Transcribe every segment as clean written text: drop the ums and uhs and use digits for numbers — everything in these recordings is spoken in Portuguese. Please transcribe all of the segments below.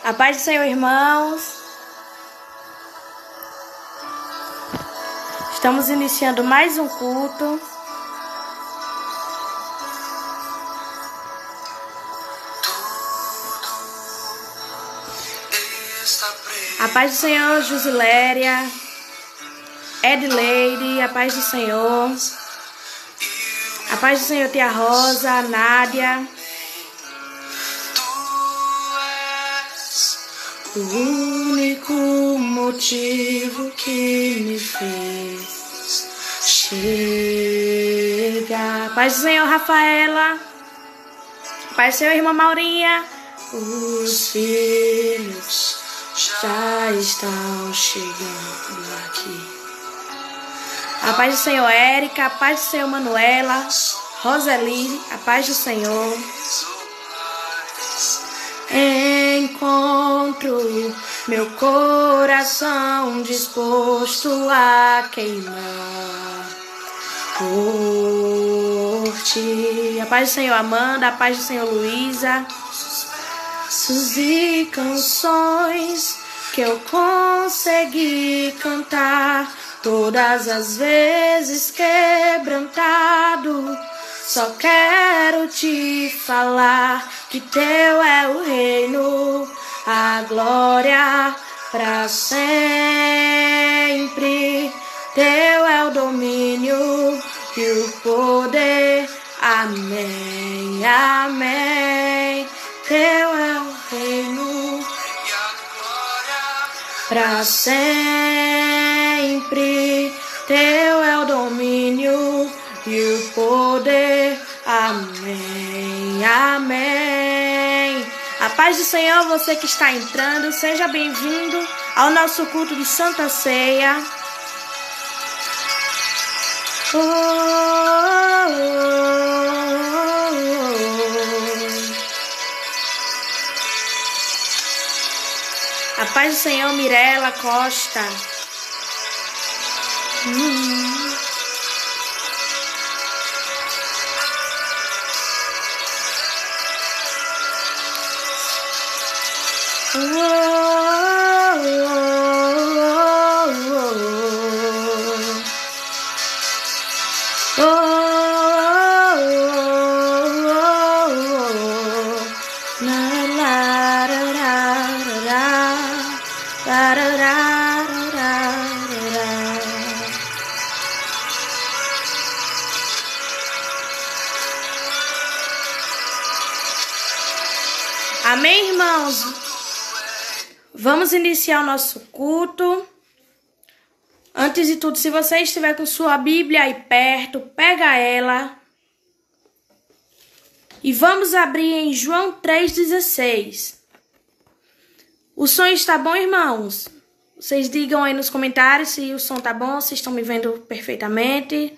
A paz do Senhor, irmãos. Estamos iniciando mais um culto. A paz do Senhor, Jusiléria, Edileide, a paz do Senhor. A paz do Senhor, Tia Rosa, Nádia. O único motivo que me fez chegar. Paz do Senhor, Rafaela. Paz do Senhor, irmã Maurinha. Os filhos já estão chegando aqui. A paz do Senhor, Érica. A paz do Senhor, Manuela. Roseli. A paz do Senhor. Encontro meu coração disposto a queimar por ti. A paz do Senhor, Amanda. A paz do Senhor, Luísa. E canções que eu consegui cantar, todas as vezes quebrantado. Só quero te falar que teu é o reino, a glória pra sempre. Teu é o domínio e o poder. Amém, amém. Teu é o reino e a glória pra sempre. Teu é o domínio e o poder. Amém, amém. A paz do Senhor, você que está entrando, seja bem-vindo ao nosso culto de Santa Ceia. Oh, oh, oh, oh. A paz do Senhor, Mirela Costa. Amém, irmãos? Vamos iniciar o nosso culto. Antes de tudo, se você estiver com sua Bíblia aí perto, pega ela. E vamos abrir em João 3,16. O som está bom, irmãos? Vocês digam aí nos comentários se o som está bom, se estão me vendo perfeitamente.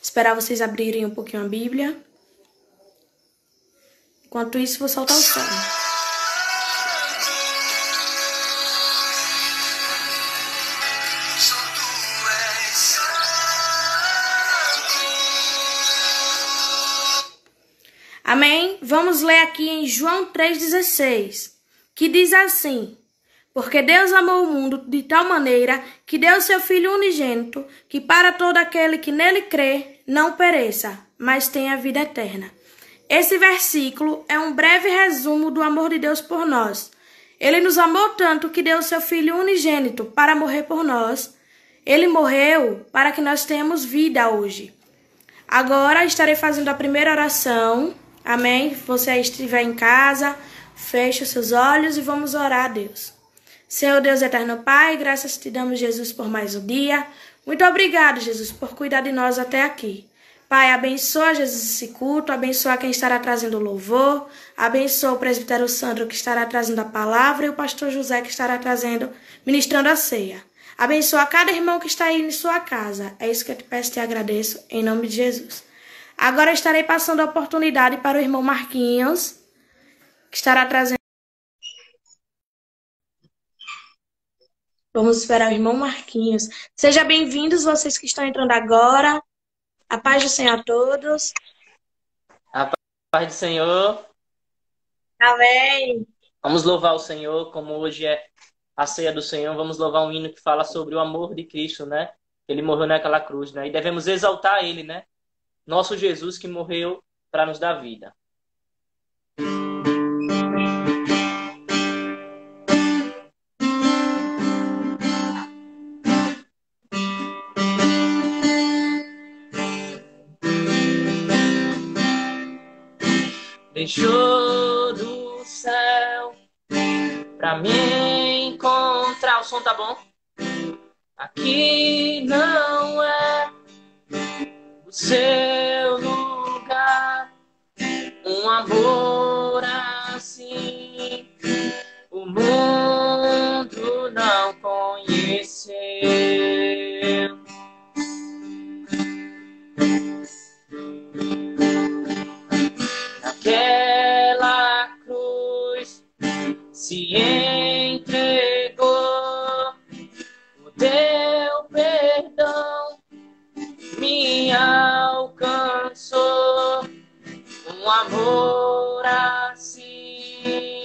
Esperar vocês abrirem um pouquinho a Bíblia. Enquanto isso, vou soltar o som. Amém? Vamos ler aqui em João 3,16, que diz assim: porque Deus amou o mundo de tal maneira que deu seu Filho unigênito, que para todo aquele que nele crê, não pereça, mas tenha vida eterna. Esse versículo é um breve resumo do amor de Deus por nós. Ele nos amou tanto que deu seu Filho unigênito para morrer por nós. Ele morreu para que nós tenhamos vida hoje. Agora estarei fazendo a primeira oração. Amém? Se você estiver em casa, feche os seus olhos e vamos orar a Deus. Senhor Deus eterno Pai, graças te damos, Jesus, por mais um dia. Muito obrigado, Jesus, por cuidar de nós até aqui. Pai, abençoa, Jesus, esse culto, abençoa quem estará trazendo o louvor, abençoa o presbítero Sandro que estará trazendo a palavra e o pastor José que estará ministrando a ceia. Abençoa cada irmão que está aí em sua casa. É isso que eu te peço e te agradeço, em nome de Jesus. Agora estarei passando a oportunidade para o irmão Marquinhos, que estará trazendo. Vamos esperar o irmão Marquinhos. Sejam bem-vindos vocês que estão entrando agora. A paz do Senhor a todos. A paz do Senhor. Amém. Vamos louvar o Senhor, como hoje é a ceia do Senhor, vamos louvar um hino que fala sobre o amor de Cristo, né? Ele morreu naquela cruz, né? E devemos exaltar ele, né? Nosso Jesus que morreu para nos dar vida. Deixou do céu pra me encontrar. O som tá bom? Aqui não é o seu lugar. Um amor assim o mundo não conheceu. Naquela cruz se entregou, o teu perdão me alcançou. Um amor assim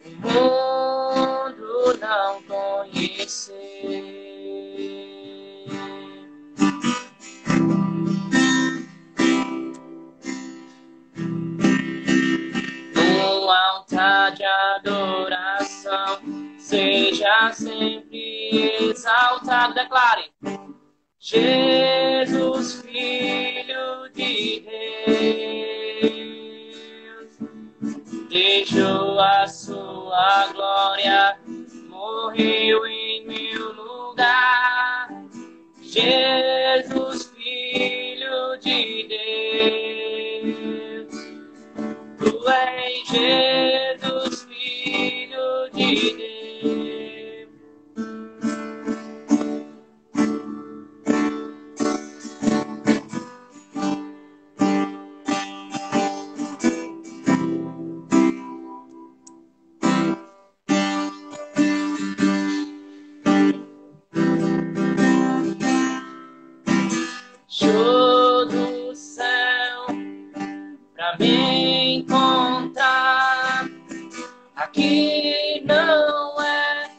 o mundo não conheceu. No altar de adoração, seja sempre exaltado. Declare: Jesus, Filho de Deus, deixou a sua glória, morreu em meu lugar. Jesus, Filho de Deus, tu és Jesus, Filho de Deus. Show do céu pra me encontrar. Aqui não é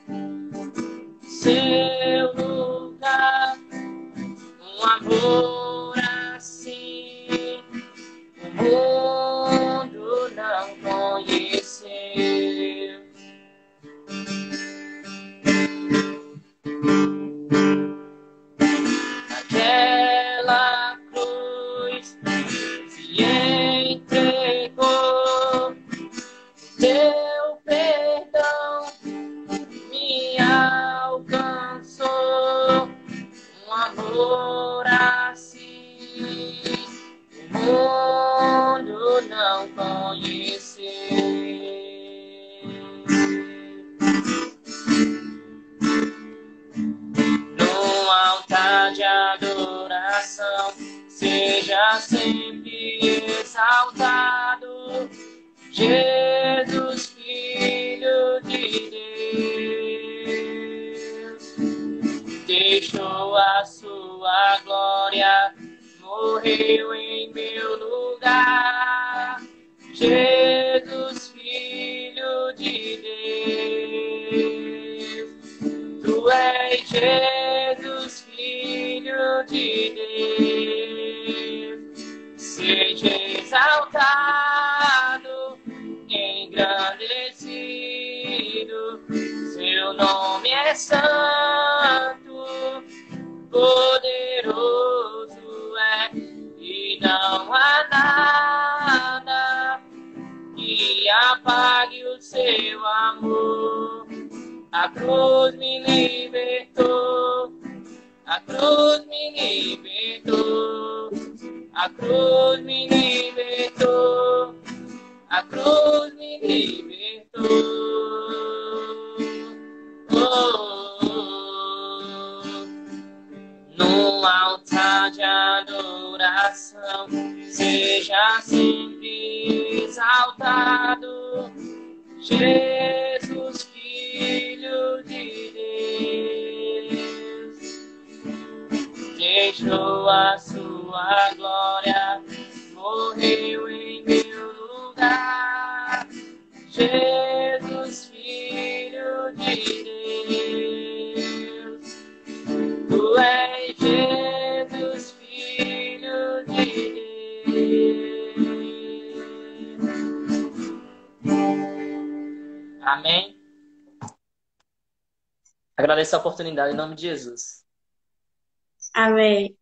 seu lugar. Um amor assim o mundo não conheceu. Naquela cruz se entregou, teu perdão me alcançou. Um amor assim o mundo não conheceu. No altar de adoração, seja sempre exaltado, Jesus, Filho de Deus, deixou a sua glória, morreu em meu lugar. Jesus, Filho de Deus, tu és Jesus, Filho de Deus, seja exaltado, engrandecido, seu nome é santo, poderoso é, e não há nada que apague o seu amor. A cruz me libertou, a cruz me libertou, a cruz me libertou, a cruz me libertou. Oh, oh, oh. No altar de adoração, seja sempre exaltado, Jesus, Filho de Deus, deixou a sua glória, morreu em meu lugar. Jesus, Filho de Deus. Tu és Jesus, Filho de Deus. Amém? Agradeço a oportunidade em nome de Jesus. Amém.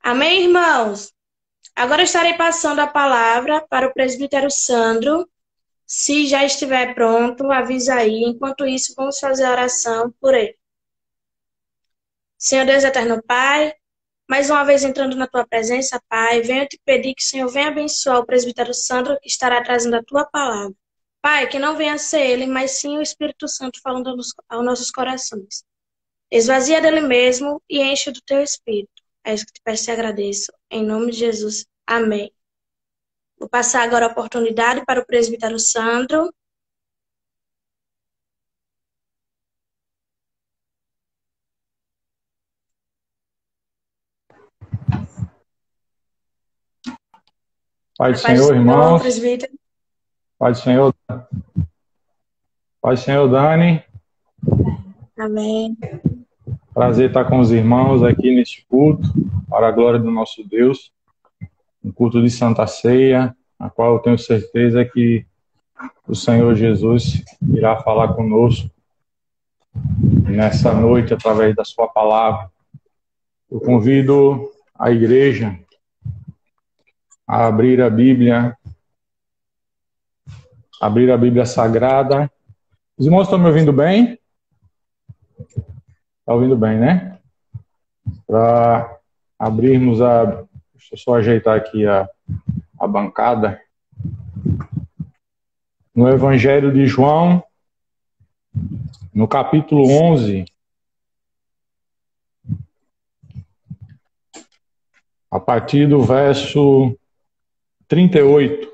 Amém, irmãos? Agora estarei passando a palavra para o presbítero Sandro. Se já estiver pronto, avisa aí. Enquanto isso, vamos fazer a oração por ele. Senhor Deus eterno Pai, mais uma vez entrando na tua presença, Pai, venho te pedir que o Senhor venha abençoar o presbítero Sandro, que estará trazendo a tua palavra. Pai, que não venha ser ele, mas sim o Espírito Santo falando aos nossos corações. Esvazia dele mesmo e enche do teu Espírito. É isso que te peço e agradeço. Em nome de Jesus. Amém. Vou passar agora a oportunidade para o presbítero Sandro. Pai do Senhor, irmãos. Presbítero. Pai do Senhor. Pai do Senhor, Dani. Amém. Prazer estar com os irmãos aqui neste culto, para a glória do nosso Deus. Um culto de Santa Ceia, a qual eu tenho certeza que o Senhor Jesus irá falar conosco nessa noite através da sua palavra. Eu convido a igreja a abrir a Bíblia Sagrada. Os irmãos estão me ouvindo bem? Está ouvindo bem, né? Para abrirmos deixa eu só ajeitar aqui a bancada. No Evangelho de João, no capítulo 11, a partir do verso 38.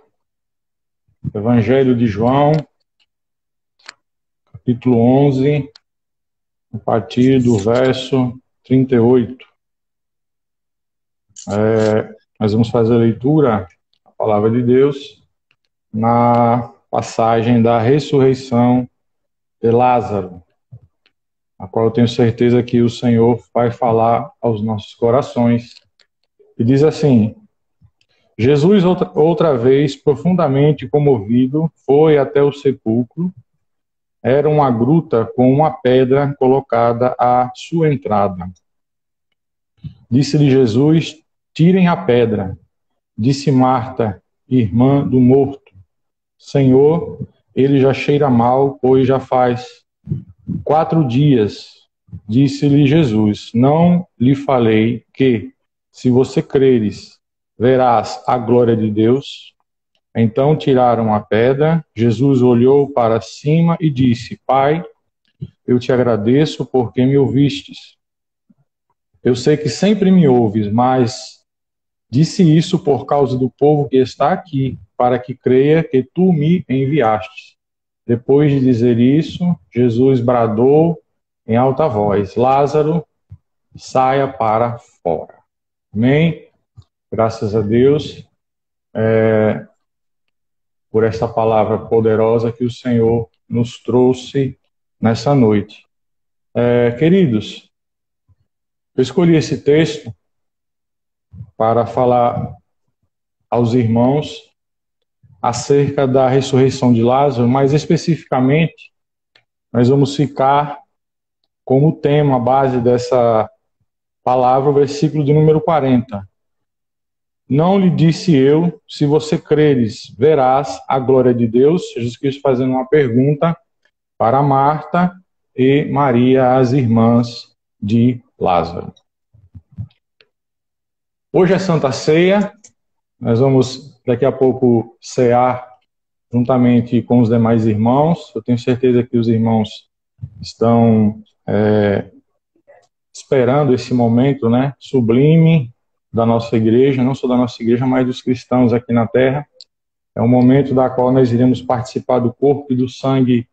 Evangelho de João, capítulo 11, a partir do verso 38. Nós vamos fazer a leitura da palavra de Deus na passagem da ressurreição de Lázaro, a qual eu tenho certeza que o Senhor vai falar aos nossos corações. E diz assim: Jesus, outra vez, profundamente comovido, foi até o sepulcro. Era uma gruta com uma pedra colocada à sua entrada. Disse-lhe Jesus: tirem a pedra. Disse Marta, irmã do morto: Senhor, ele já cheira mal, pois já faz 4 dias. Disse-lhe Jesus: não lhe falei que, se você creres, verás a glória de Deus? Então tiraram a pedra. Jesus olhou para cima e disse: Pai, eu te agradeço porque me ouvistes. Eu sei que sempre me ouves, mas disse isso por causa do povo que está aqui, para que creia que tu me enviaste. Depois de dizer isso, Jesus bradou em alta voz: Lázaro, saia para fora. Amém? Graças a Deus por esta palavra poderosa que o Senhor nos trouxe nessa noite. Queridos, eu escolhi esse texto para falar aos irmãos acerca da ressurreição de Lázaro, mas especificamente nós vamos ficar como tema, a base dessa palavra, o versículo de número 40. Não lhe disse eu, se você creres, verás a glória de Deus. Jesus Cristo fazendo uma pergunta para Marta e Maria, as irmãs de Lázaro. Hoje é Santa Ceia. Nós vamos daqui a pouco cear juntamente com os demais irmãos. Eu tenho certeza que os irmãos estão esperando esse momento, né, sublime da nossa igreja, não só da nossa igreja, mas dos cristãos aqui na terra. É um momento da qual nós iremos participar do corpo e do sangue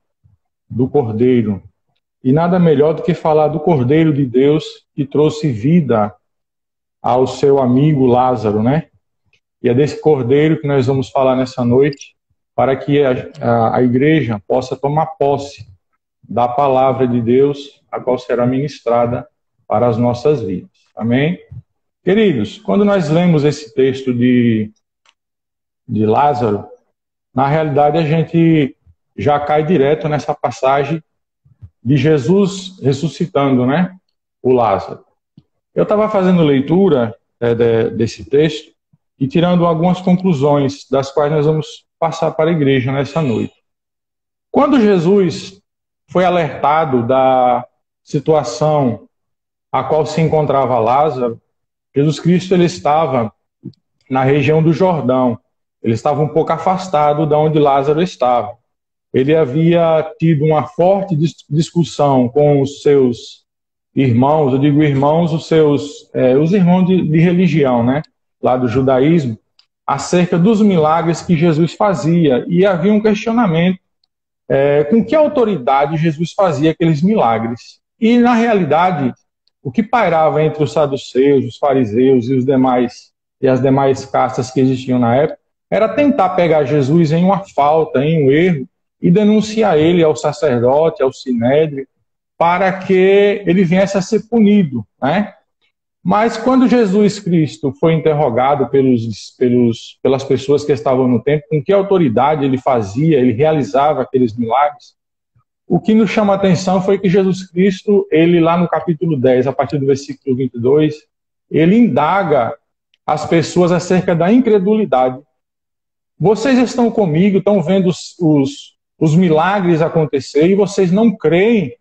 do Cordeiro. E nada melhor do que falar do Cordeiro de Deus que trouxe vida ao seu amigo Lázaro, né? E é desse cordeiro que nós vamos falar nessa noite, para que a igreja possa tomar posse da palavra de Deus, a qual será ministrada para as nossas vidas. Amém? Queridos, quando nós lemos esse texto de Lázaro, na realidade a gente já cai direto nessa passagem de Jesus ressuscitando, né, o Lázaro. Eu estava fazendo leitura desse texto e tirando algumas conclusões, das quais nós vamos passar para a igreja nessa noite. Quando Jesus foi alertado da situação a qual se encontrava Lázaro, Jesus Cristo ele estava na região do Jordão. Ele estava um pouco afastado de onde Lázaro estava. Ele havia tido uma forte discussão com os seus irmãos, eu digo irmãos, os irmãos de religião, né, lá do judaísmo, acerca dos milagres que Jesus fazia. E havia um questionamento com que autoridade Jesus fazia aqueles milagres. E, na realidade, o que pairava entre os saduceus, os fariseus e as demais castas que existiam na época, era tentar pegar Jesus em uma falta, em um erro, e denunciar ele ao sacerdote, ao sinédrio, para que ele viesse a ser punido, né? Mas quando Jesus Cristo foi interrogado pelas pessoas que estavam no templo, com que autoridade ele fazia, ele realizava aqueles milagres, o que nos chama a atenção foi que Jesus Cristo, ele lá no capítulo 10, a partir do versículo 22, ele indaga as pessoas acerca da incredulidade. Vocês estão comigo, estão vendo os milagres acontecer e vocês não creem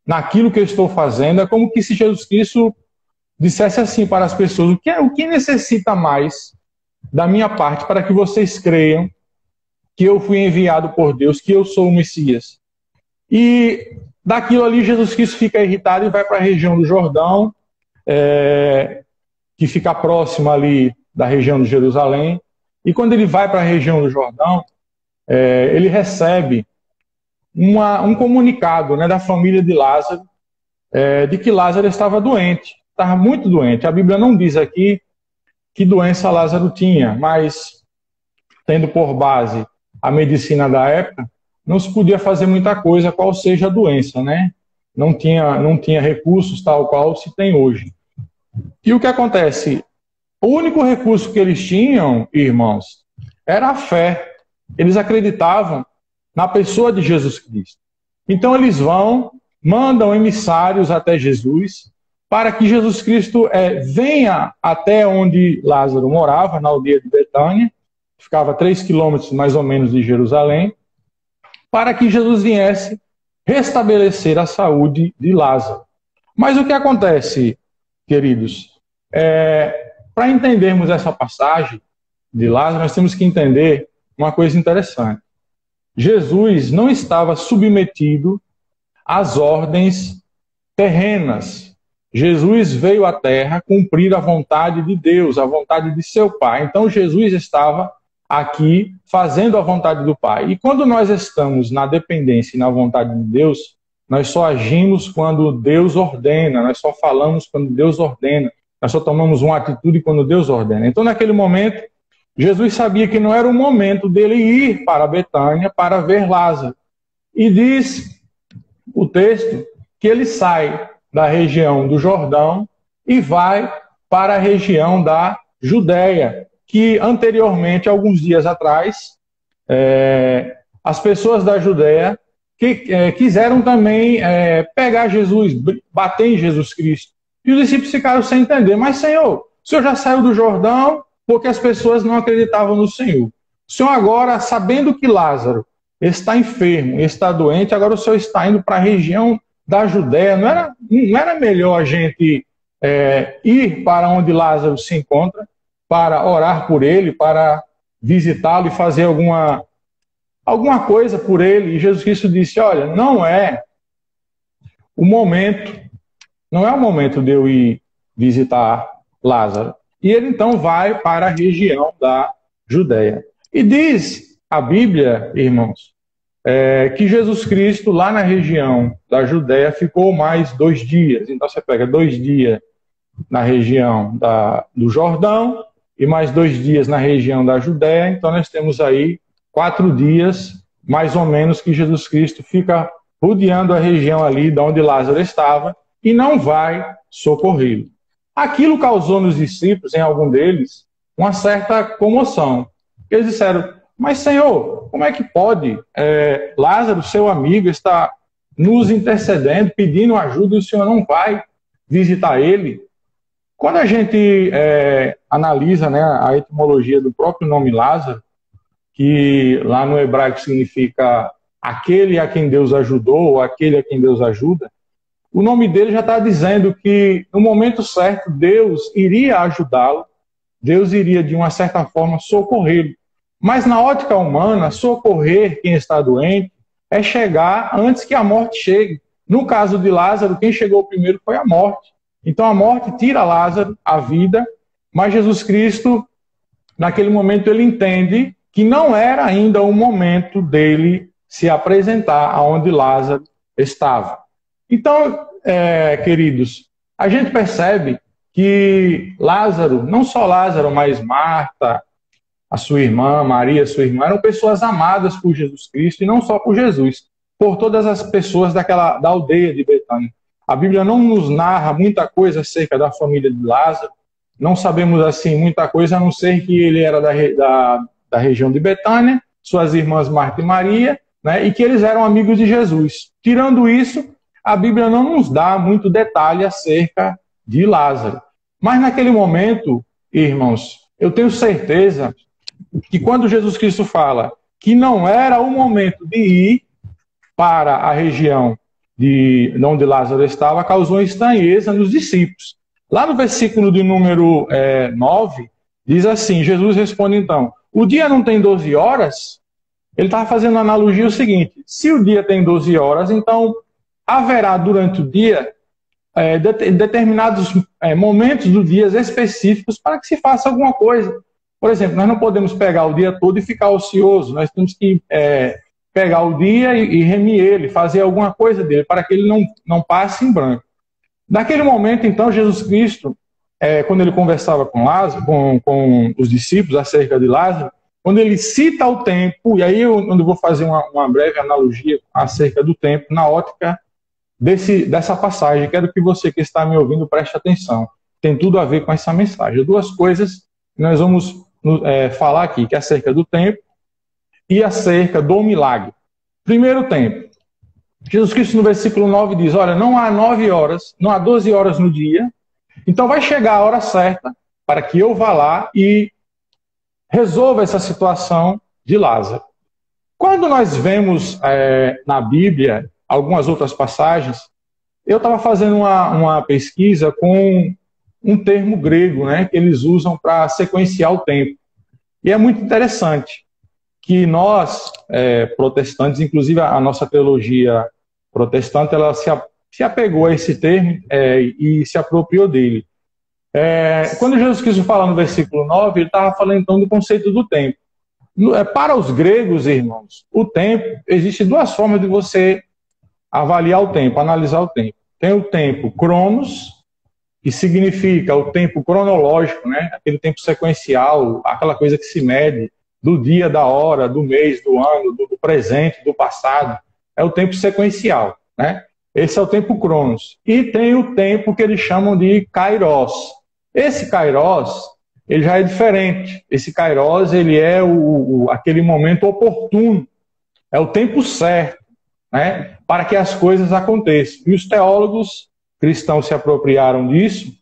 naquilo que eu estou fazendo. É como que se Jesus Cristo dissesse assim para as pessoas: o que necessita mais da minha parte para que vocês creiam que eu fui enviado por Deus, que eu sou o Messias? E daquilo ali Jesus Cristo fica irritado e vai para a região do Jordão, que fica próxima ali da região de Jerusalém. E quando ele vai para a região do Jordão, ele recebe um comunicado, né, da família de Lázaro, de que Lázaro estava doente, estava muito doente. A Bíblia não diz aqui que doença Lázaro tinha, mas tendo por base a medicina da época, não se podia fazer muita coisa, qual seja a doença, né? Não tinha recursos tal qual se tem hoje. E o que acontece? O único recurso que eles tinham, irmãos, era a fé. Eles acreditavam na pessoa de Jesus Cristo. Então eles mandam emissários até Jesus, para que Jesus Cristo venha até onde Lázaro morava, na aldeia de Betânia, ficava 3 quilômetros mais ou menos de Jerusalém, para que Jesus viesse restabelecer a saúde de Lázaro. Mas o que acontece, queridos? Para entendermos essa passagem de Lázaro, nós temos que entender uma coisa interessante. Jesus não estava submetido às ordens terrenas. Jesus veio à terra cumprir a vontade de Deus, a vontade de seu Pai. Então Jesus estava aqui fazendo a vontade do Pai. E quando nós estamos na dependência e na vontade de Deus, nós só agimos quando Deus ordena, nós só falamos quando Deus ordena, nós só tomamos uma atitude quando Deus ordena. Então, naquele momento, Jesus sabia que não era o momento dele ir para Betânia para ver Lázaro. E diz o texto que ele sai da região do Jordão e vai para a região da Judéia, que anteriormente, alguns dias atrás, as pessoas da Judéia quiseram também pegar Jesus, bater em Jesus Cristo. E os discípulos ficaram sem entender: mas Senhor, o Senhor já saiu do Jordão porque as pessoas não acreditavam no Senhor. O Senhor agora, sabendo que Lázaro está enfermo, está doente, agora o Senhor está indo para a região da Judéia. Não era melhor a gente ir para onde Lázaro se encontra, para orar por ele, para visitá-lo e fazer alguma coisa por ele? E Jesus Cristo disse: olha, não é o momento de eu ir visitar Lázaro. E ele então vai para a região da Judéia. E diz a Bíblia, irmãos, que Jesus Cristo, lá na região da Judéia, ficou mais 2 dias. Então você pega 2 dias na região do Jordão e mais 2 dias na região da Judéia. Então nós temos aí 4 dias, mais ou menos, que Jesus Cristo fica rodeando a região ali de onde Lázaro estava e não vai socorrê-lo. Aquilo causou nos discípulos, em algum deles, uma certa comoção. Eles disseram: mas Senhor, como é que pode? Lázaro, seu amigo, está nos intercedendo, pedindo ajuda, e o Senhor não vai visitar ele? Quando a gente analisa, né, a etimologia do próprio nome Lázaro, que lá no hebraico significa aquele a quem Deus ajudou, ou aquele a quem Deus ajuda, o nome dele já está dizendo que no momento certo Deus iria ajudá-lo, Deus iria de uma certa forma socorrê-lo. Mas na ótica humana, socorrer quem está doente é chegar antes que a morte chegue. No caso de Lázaro, quem chegou primeiro foi a morte. Então a morte tira Lázaro, a vida, mas Jesus Cristo, naquele momento, ele entende que não era ainda o momento dele se apresentar aonde Lázaro estava. Então, queridos, a gente percebe que Lázaro, não só Lázaro, mas Marta, a sua irmã, Maria, sua irmã, eram pessoas amadas por Jesus Cristo, e não só por Jesus, por todas as pessoas da aldeia de Betânia. A Bíblia não nos narra muita coisa acerca da família de Lázaro, não sabemos assim muita coisa, a não ser que ele era da região de Betânia, suas irmãs Marta e Maria, né, e que eles eram amigos de Jesus. Tirando isso, a Bíblia não nos dá muito detalhe acerca de Lázaro. Mas naquele momento, irmãos, eu tenho certeza que quando Jesus Cristo fala que não era o momento de ir para a região de onde Lázaro estava, causou estranheza nos discípulos. Lá no versículo de número 9, diz assim, Jesus responde então: o dia não tem 12 horas? Ele estava fazendo analogia o seguinte: se o dia tem 12 horas, então haverá durante o dia determinados momentos do dia específicos para que se faça alguma coisa. Por exemplo, nós não podemos pegar o dia todo e ficar ocioso, nós temos que pegar o dia e remir ele, fazer alguma coisa dele, para que ele não passe em branco. Naquele momento, então, Jesus Cristo, quando ele conversava com Lázaro, com os discípulos acerca de Lázaro, quando ele cita o tempo, e aí eu vou fazer uma breve analogia acerca do tempo, na ótica dessa passagem, quero que você que está me ouvindo preste atenção, tem tudo a ver com essa mensagem. 2 coisas que nós vamos falar aqui, que é acerca do tempo e acerca do milagre. Primeiro, tempo. Jesus Cristo no versículo 9 diz: olha, não há 9 horas, não há 12 horas no dia, então vai chegar a hora certa para que eu vá lá e resolva essa situação de Lázaro. Quando nós vemos na Bíblia algumas outras passagens, eu estava fazendo uma pesquisa com um termo grego, né, que eles usam para sequenciar o tempo. E é muito interessante que nós, protestantes, inclusive a nossa teologia protestante, ela se apegou a esse termo e se apropriou dele. Quando Jesus Cristo fala no versículo 9, ele estava falando então do conceito do tempo. Para os gregos, irmãos, o tempo, existem 2 formas de você avaliar o tempo, analisar o tempo. Tem o tempo cronos, que significa o tempo cronológico, né? Aquele tempo sequencial, aquela coisa que se mede do dia, da hora, do mês, do ano, do presente, do passado. É o tempo sequencial, né? Esse é o tempo cronos. E tem o tempo que eles chamam de kairos. Esse kairos, ele já é diferente. Esse kairos, ele é aquele momento oportuno. É o tempo certo, né, para que as coisas aconteçam. E os teólogos cristãos se apropriaram disso.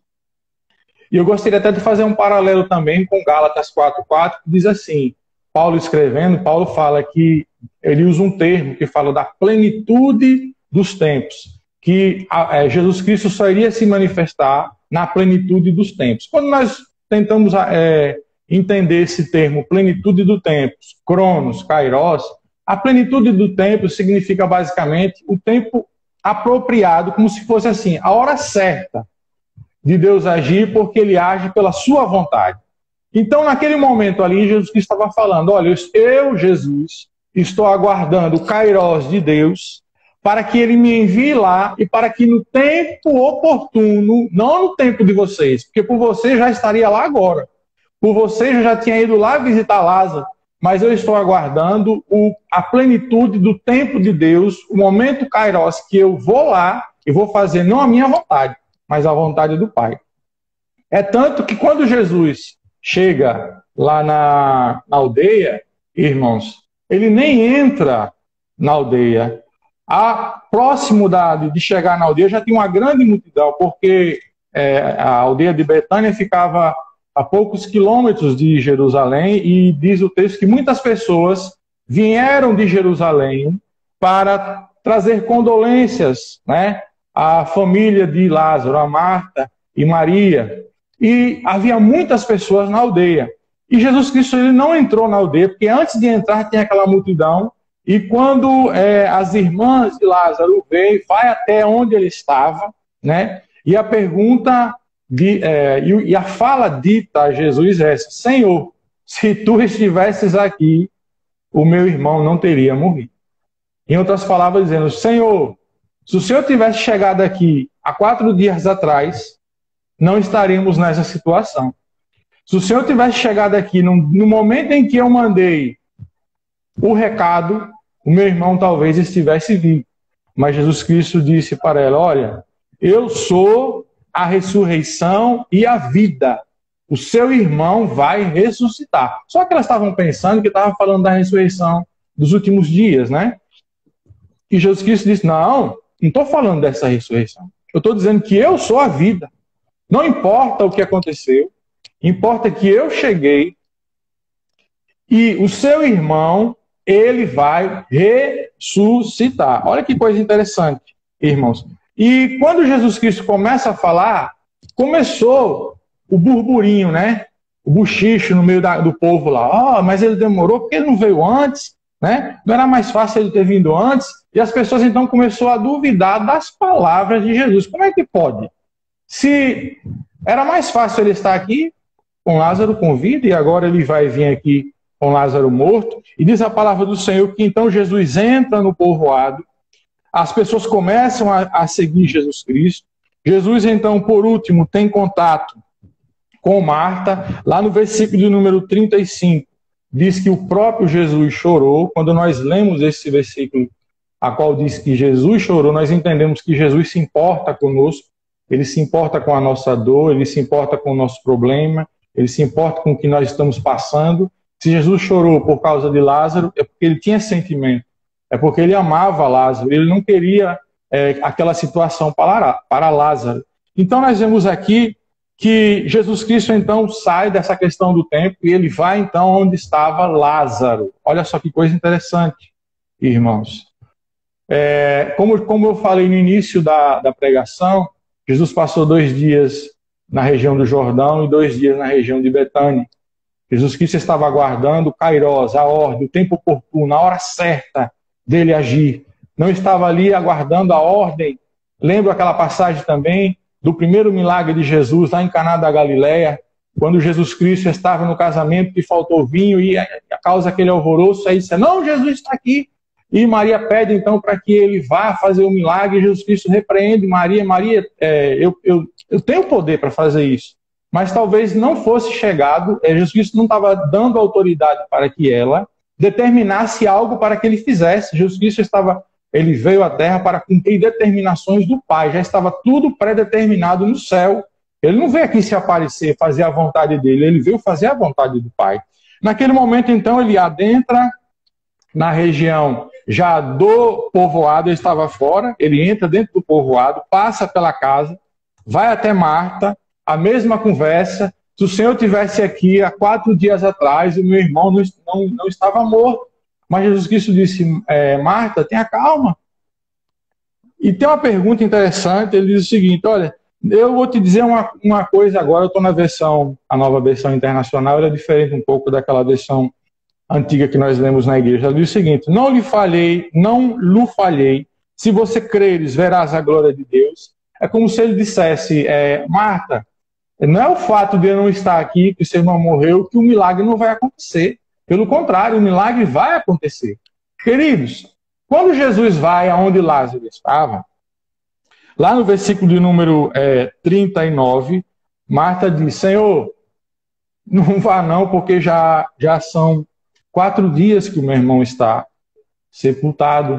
E eu gostaria até de fazer um paralelo também com Gálatas 4:4, que diz assim, Paulo escrevendo, Paulo fala que ele usa um termo que fala da plenitude dos tempos, que Jesus Cristo só iria se manifestar na plenitude dos tempos. Quando nós tentamos entender esse termo, plenitude do tempo, cronos, kairos, a plenitude do tempo significa basicamente o tempo apropriado, como se fosse assim, a hora certa de Deus agir, porque ele age pela sua vontade. Então, naquele momento ali, Jesus Cristo estava falando, olha, eu, Jesus, estou aguardando o kairos de Deus para que ele me envie lá e para que no tempo oportuno, não no tempo de vocês, porque por vocês já estaria lá agora. Por vocês eu já tinha ido lá visitar Lázaro, mas eu estou aguardando a plenitude do tempo de Deus, o momento Kairos, que eu vou lá e vou fazer não a minha vontade, mas a vontade do Pai. É tanto que quando Jesus chega lá na aldeia, irmãos, ele nem entra na aldeia. Próximo de chegar na aldeia já tinha uma grande multidão, porque a aldeia de Betânia ficava a poucos quilômetros de Jerusalém, e diz o texto que muitas pessoas vieram de Jerusalém para trazer condolências, né, à família de Lázaro, a Marta e Maria. E havia muitas pessoas na aldeia. E Jesus Cristo ele não entrou na aldeia, porque antes de entrar tem aquela multidão, e quando as irmãs de Lázaro veem, vai até onde ele estava, né, e a pergunta... e a fala dita a Jesus é essa: Senhor, se tu estivesses aqui, o meu irmão não teria morrido. Em outras palavras, dizendo: Senhor, se o Senhor tivesse chegado aqui há 4 dias atrás, não estaríamos nessa situação. Se o Senhor tivesse chegado aqui no momento em que eu mandei o recado, o meu irmão talvez estivesse vivo. Mas Jesus Cristo disse para ela: olha, eu sou a ressurreição e a vida. O seu irmão vai ressuscitar. Só que elas estavam pensando que estava falando da ressurreição dos últimos dias, né? E Jesus Cristo disse: não estou falando dessa ressurreição. Eu estou dizendo que eu sou a vida. Não importa o que aconteceu, importa que eu cheguei e o seu irmão, ele vai ressuscitar. Olha que coisa interessante, irmãos. E quando Jesus Cristo começa a falar, começou o burburinho, né? O buchicho no meio do povo lá. Mas ele demorou porque ele não veio antes, né? Não era mais fácil ele ter vindo antes? E as pessoas então começaram a duvidar das palavras de Jesus. Como é que pode? Se era mais fácil ele estar aqui com Lázaro com vida e agora ele vai vir aqui com Lázaro morto. E diz a palavra do Senhor que então Jesus entra no povoado. As pessoas começam a seguir Jesus Cristo. Jesus, então, por último, tem contato com Marta. Lá no versículo de número 35, diz que o próprio Jesus chorou. Quando nós lemos esse versículo, a qual diz que Jesus chorou, nós entendemos que Jesus se importa conosco. Ele se importa com a nossa dor, ele se importa com o nosso problema, ele se importa com o que nós estamos passando. Se Jesus chorou por causa de Lázaro, é porque ele tinha sentimento. É porque ele amava Lázaro, ele não queria aquela situação para Lázaro. Então nós vemos aqui que Jesus Cristo então sai dessa questão do tempo e ele vai então onde estava Lázaro. Olha só que coisa interessante, irmãos. Como eu falei no início da pregação, Jesus passou 2 dias na região do Jordão e 2 dias na região de Betânia. Jesus Cristo estava aguardando o Kairos, a ordem, o tempo oportuno, a hora certa dele agir. Não estava ali aguardando a ordem. Lembro aquela passagem também do primeiro milagre de Jesus lá em Caná da Galileia, quando Jesus Cristo estava no casamento e faltou vinho e a causa aquele alvoroço, aí disse: não, Jesus está aqui. E Maria pede então para que ele vá fazer o milagre. E Jesus Cristo repreende Maria: Maria, eu tenho poder para fazer isso. Mas talvez não fosse chegado, Jesus Cristo não estava dando autoridade para que ela determinasse algo para que ele fizesse. Jesus Cristo ele veio à terra para cumprir determinações do Pai, já estava tudo pré-determinado no céu. Ele não veio aqui se aparecer, fazer a vontade dele, ele veio fazer a vontade do Pai. Naquele momento, então, ele adentra na região já do povoado, ele estava fora, ele entra dentro do povoado, passa pela casa, vai até Marta, a mesma conversa. Se o Senhor tivesse aqui há 4 dias atrás, o meu irmão não estava morto. Mas Jesus Cristo disse: Marta, tenha calma. E tem uma pergunta interessante, ele diz o seguinte: olha, eu vou te dizer uma coisa agora, eu estou na a nova versão internacional, ela é diferente um pouco daquela versão antiga que nós lemos na igreja. Ela diz o seguinte: não lhe falhei, se você creres, verás a glória de Deus. É como se ele dissesse: Marta, não é o fato de eu não estar aqui, que o seu irmão morreu, que o milagre não vai acontecer. Pelo contrário, o milagre vai acontecer. Queridos, Quando Jesus vai aonde Lázaro estava, lá no versículo de número 39, Marta diz: Senhor, não vá não, porque já são 4 dias que o meu irmão está sepultado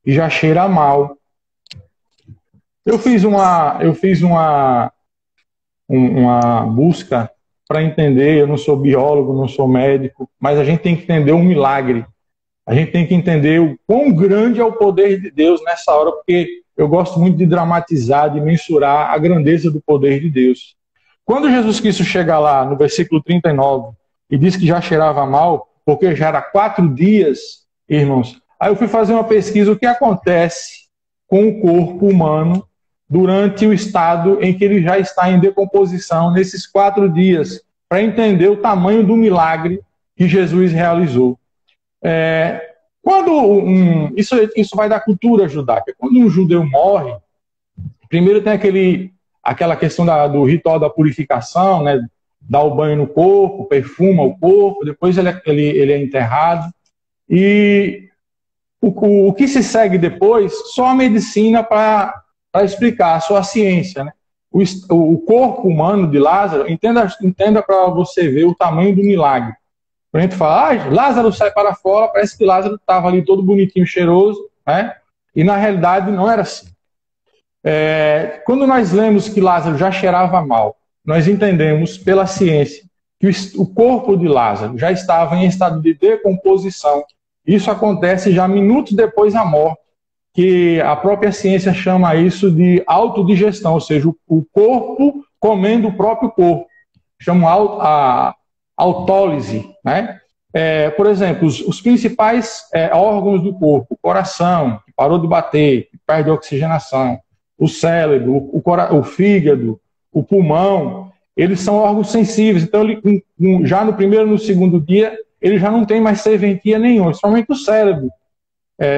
e já cheira mal. Eu fiz uma busca para entender. Eu não sou biólogo, não sou médico, mas a gente tem que entender um milagre. A gente tem que entender o quão grande é o poder de Deus nessa hora, porque eu gosto muito de dramatizar, de mensurar a grandeza do poder de Deus. Quando Jesus Cristo chega lá no versículo 39 e diz que já cheirava mal, porque já era 4 dias, irmãos, aí eu fui fazer uma pesquisa, o que acontece com o corpo humano durante o estado em que ele já está em decomposição, nesses 4 dias, para entender o tamanho do milagre que Jesus realizou. Isso vai da cultura judaica. Quando um judeu morre, primeiro tem aquela questão do ritual da purificação, né? Dá o banho no corpo, perfuma o corpo, depois ele é enterrado. E o que se segue depois, só a medicina para explicar, só a ciência, né? O corpo humano de Lázaro, entenda para você ver o tamanho do milagre. Quando a gente fala, Lázaro sai para fora, parece que Lázaro estava ali todo bonitinho, cheiroso, né? E na realidade não era assim. Quando nós lemos que Lázaro já cheirava mal, nós entendemos pela ciência que o corpo de Lázaro já estava em estado de decomposição. Isso acontece já minutos depois da morte, que a própria ciência chama isso de autodigestão, ou seja, o corpo comendo o próprio corpo. Chama a autólise, né? Por exemplo, os principais órgãos do corpo: o coração, que parou de bater, que perde oxigenação, o cérebro, o fígado, o pulmão, eles são órgãos sensíveis. Então, já no primeiro e no segundo dia, ele já não tem mais serventia nenhuma, somente o cérebro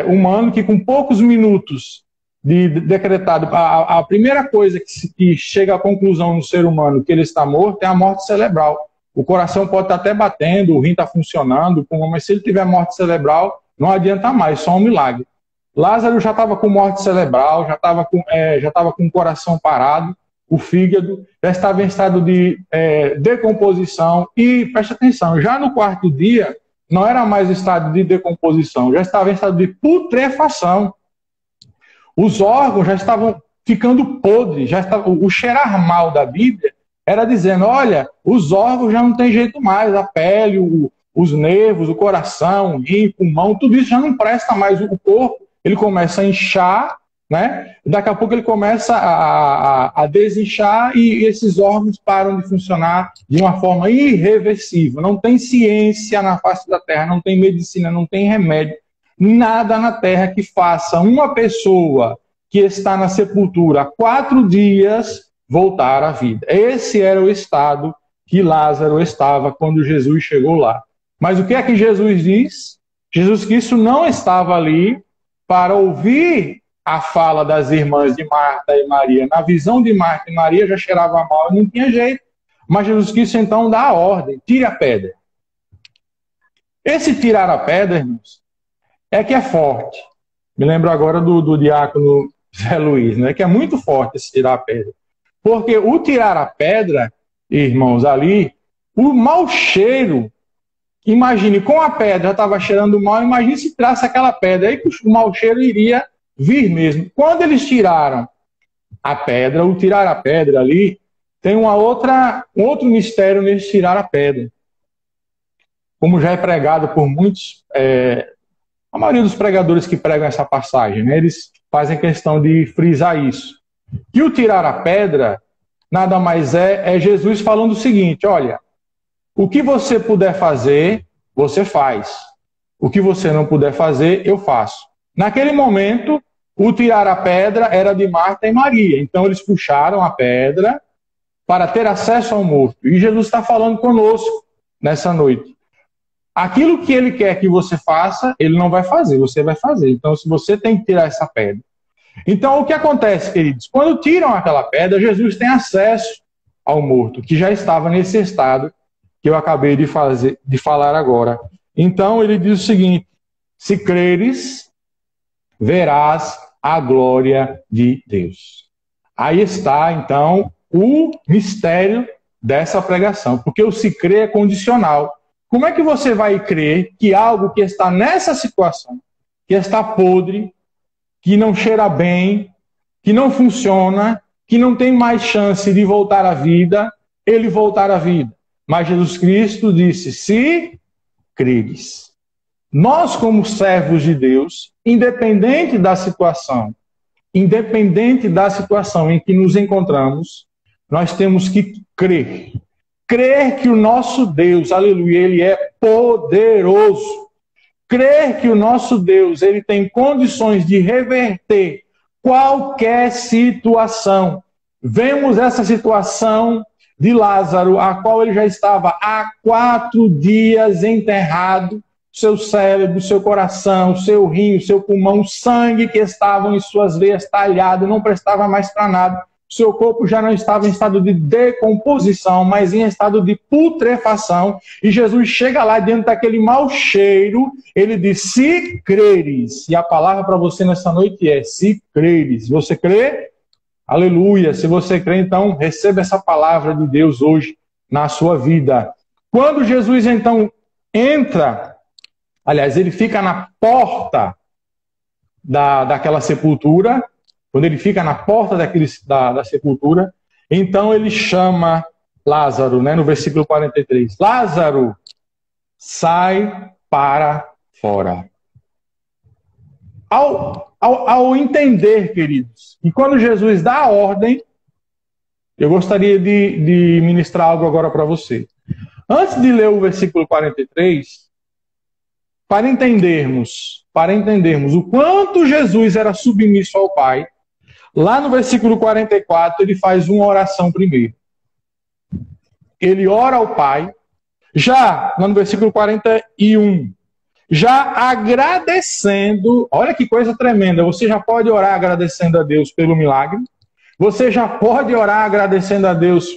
humano, que com poucos minutos de decretado, a primeira coisa que chega à conclusão no ser humano que ele está morto é a morte cerebral. O coração pode estar até batendo, o rim está funcionando, mas se ele tiver morte cerebral, não adianta mais, só um milagre. Lázaro já estava com morte cerebral, já estava com o coração parado, o fígado, já estava em estado de decomposição. E, preste atenção, já no 4º dia, não era mais estado de decomposição, já estava em estado de putrefação. Os órgãos já estavam ficando podres, o cheirar mal da Bíblia era dizendo, olha, os órgãos já não tem jeito mais, a pele, os nervos, o coração, o rim, o pulmão, tudo isso já não presta mais. O corpo, ele começa a inchar, né? Daqui a pouco ele começa a desinchar e esses órgãos param de funcionar de uma forma irreversível. Não tem ciência na face da Terra, não tem medicina, não tem remédio, nada na Terra que faça uma pessoa que está na sepultura há 4 dias voltar à vida. Esse era o estado que Lázaro estava quando Jesus chegou lá. Mas o que é que Jesus diz? Jesus Cristo não estava ali para ouvir a fala das irmãs de Marta e Maria. Na visão de Marta e Maria já cheirava mal, não tinha jeito. Mas Jesus Cristo então dá a ordem, tire a pedra. Esse tirar a pedra, irmãos, é que é forte. Me lembro agora do diácono Zé Luiz, né? Que é muito forte esse tirar a pedra. Porque o tirar a pedra, irmãos, ali, o mau cheiro, imagine, com a pedra já estava cheirando mal, imagine se tirasse aquela pedra, aí o mau cheiro iria vir mesmo. Quando eles tiraram a pedra, o tirar a pedra ali, tem um outro mistério nesse tirar a pedra. Como já é pregado por muitos, a maioria dos pregadores que pregam essa passagem, né, eles fazem questão de frisar isso. Que o tirar a pedra nada mais é Jesus falando o seguinte, olha, o que você puder fazer, você faz. O que você não puder fazer, eu faço. Naquele momento, o tirar a pedra era de Marta e Maria. Então eles puxaram a pedra para ter acesso ao morto. E Jesus está falando conosco nessa noite. Aquilo que ele quer que você faça, ele não vai fazer, você vai fazer. Então, se você tem que tirar essa pedra. Então, o que acontece, queridos? Quando tiram aquela pedra, Jesus tem acesso ao morto, que já estava nesse estado que eu acabei de falar agora. Então, ele diz o seguinte, se creres, verás a glória de Deus. Aí está, então, o mistério dessa pregação, porque o se crer é condicional. Como é que você vai crer que algo que está nessa situação, que está podre, que não cheira bem, que não funciona, que não tem mais chance de voltar à vida, ele voltar à vida? Mas Jesus Cristo disse, se creres. Nós, como servos de Deus, independente da situação em que nos encontramos, nós temos que crer. Crer que o nosso Deus, aleluia, ele é poderoso. Crer que o nosso Deus, ele tem condições de reverter qualquer situação. Vemos essa situação de Lázaro, a qual ele já estava há 4 dias enterrado, seu cérebro, seu coração, seu rim, seu pulmão, o sangue que estavam em suas veias talhado, não prestava mais para nada. Seu corpo já não estava em estado de decomposição, mas em estado de putrefação. E Jesus chega lá dentro daquele mau cheiro, ele diz, se creres. E a palavra para você nessa noite é, se creres. Você crê? Aleluia. Se você crê, então, receba essa palavra de Deus hoje na sua vida. Quando Jesus, então, entra, aliás, ele fica na porta daquela sepultura, quando ele fica na porta da sepultura, então ele chama Lázaro, né, no versículo 43. Lázaro, sai para fora. Ao entender, queridos, que quando Jesus dá a ordem, eu gostaria de ministrar algo agora para você. Antes de ler o versículo 43, para entendermos o quanto Jesus era submisso ao Pai, lá no versículo 44, ele faz uma oração primeiro. Ele ora ao Pai, já no versículo 41, já agradecendo, olha que coisa tremenda, você já pode orar agradecendo a Deus pelo milagre, você já pode orar agradecendo a Deus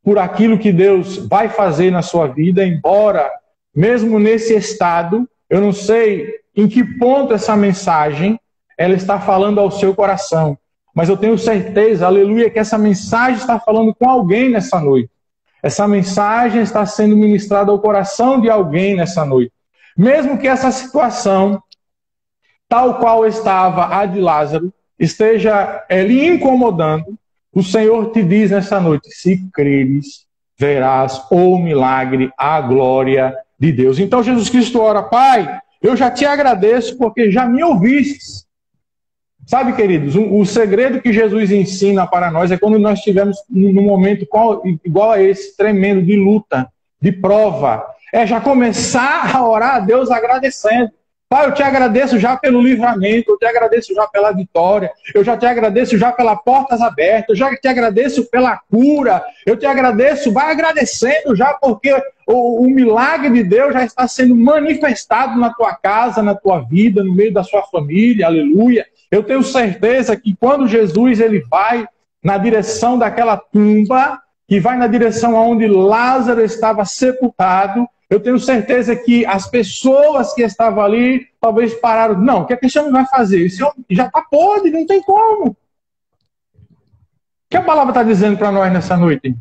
por aquilo que Deus vai fazer na sua vida, embora, mesmo nesse estado, eu não sei em que ponto essa mensagem ela está falando ao seu coração, mas eu tenho certeza, aleluia, que essa mensagem está falando com alguém nessa noite. Essa mensagem está sendo ministrada ao coração de alguém nessa noite. Mesmo que essa situação, tal qual estava a de Lázaro, esteja lhe incomodando, o Senhor te diz nessa noite, se creres, verás o milagre, a glória de Deus. Então Jesus Cristo ora, Pai, eu já te agradeço porque já me ouvistes. Sabe, queridos, o segredo que Jesus ensina para nós é quando nós estivermos num momento igual a esse, tremendo, de luta, de prova, é já começar a orar a Deus agradecendo. Pai, eu te agradeço já pelo livramento, eu te agradeço já pela vitória, eu já te agradeço já pelas portas abertas, eu já te agradeço pela cura, eu te agradeço, vai agradecendo já porque o milagre de Deus já está sendo manifestado na tua casa, na tua vida, no meio da sua família, aleluia. Eu tenho certeza que quando Jesus ele vai na direção daquela tumba, que vai na direção aonde Lázaro estava sepultado, eu tenho certeza que as pessoas que estavam ali talvez pararam. Não, o que esse homem vai fazer? Esse homem já está podre, não tem como. O que a palavra está dizendo para nós nessa noite?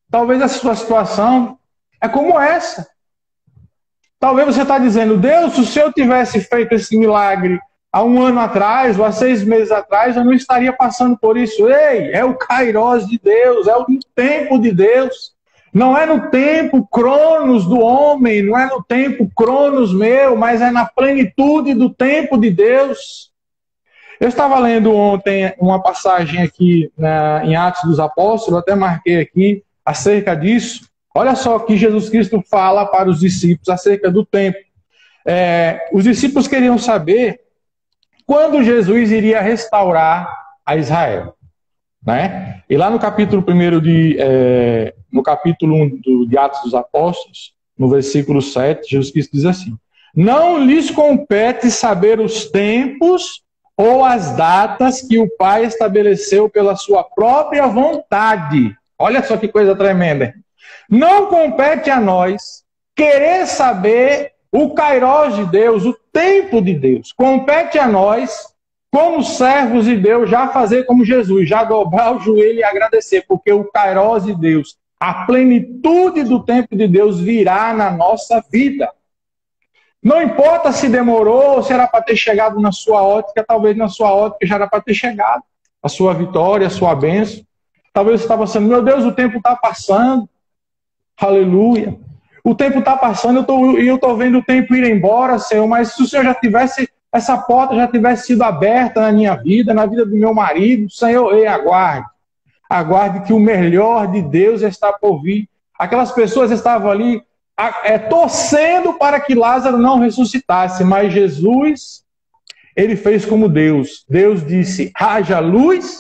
Talvez a sua situação é como essa. Talvez você está dizendo, Deus, se o Senhor tivesse feito esse milagre há 1 ano atrás, ou há 6 meses atrás, eu não estaria passando por isso. Ei, é o Kairos de Deus, é o tempo de Deus. Não é no tempo cronos do homem, não é no tempo cronos meu, mas é na plenitude do tempo de Deus. Eu estava lendo ontem uma passagem aqui em Atos dos Apóstolos, até marquei aqui acerca disso. Olha só o que Jesus Cristo fala para os discípulos acerca do tempo. Os discípulos queriam saber quando Jesus iria restaurar a Israel. Né? E lá no capítulo 1 no capítulo 1 de Atos dos Apóstolos, no versículo 7, Jesus Cristo diz assim: não lhes compete saber os tempos ou as datas que o Pai estabeleceu pela sua própria vontade. Olha só que coisa tremenda. Não compete a nós querer saber o Kairos de Deus, o tempo de Deus. Compete a nós como servos de Deus, já fazer como Jesus, já dobrar o joelho e agradecer, porque o Kairos de Deus, a plenitude do tempo de Deus virá na nossa vida. Não importa se demorou ou se era para ter chegado na sua ótica, talvez na sua ótica já era para ter chegado. A sua vitória, a sua bênção. Talvez você estava pensando, meu Deus, o tempo está passando. Aleluia. O tempo está passando e eu estou vendo o tempo ir embora, Senhor, mas se o Senhor já tivesse, essa porta já tivesse sido aberta na minha vida, na vida do meu marido, Senhor, aguarde. Aguarde que o melhor de Deus está por vir. Aquelas pessoas estavam ali torcendo para que Lázaro não ressuscitasse, mas Jesus, ele fez como Deus. Deus disse, haja luz,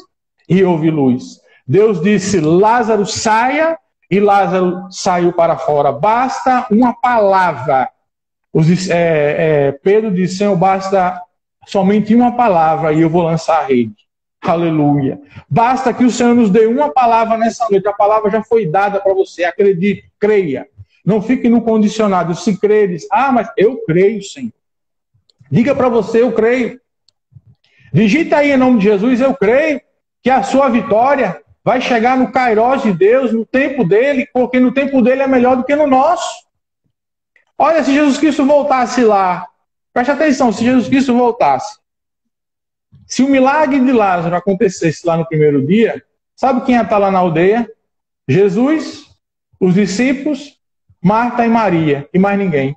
e houve luz. Deus disse, Lázaro saia, e Lázaro saiu para fora. Basta uma palavra. Pedro disse, Senhor, basta somente uma palavra e eu vou lançar a rede. Aleluia. Basta que o Senhor nos dê uma palavra nessa noite. A palavra já foi dada para você. Acredite, creia. Não fique no condicionado. Se creres, mas eu creio, Senhor. Diga para você, eu creio. Digita aí em nome de Jesus, eu creio que a sua vitória vai chegar no Kairos de Deus, no tempo dele, porque no tempo dele é melhor do que no nosso. Olha, se Jesus Cristo voltasse lá, preste atenção, se Jesus Cristo voltasse, se o milagre de Lázaro acontecesse lá no primeiro dia, sabe quem ia estar lá na aldeia? Jesus, os discípulos, Marta e Maria, e mais ninguém.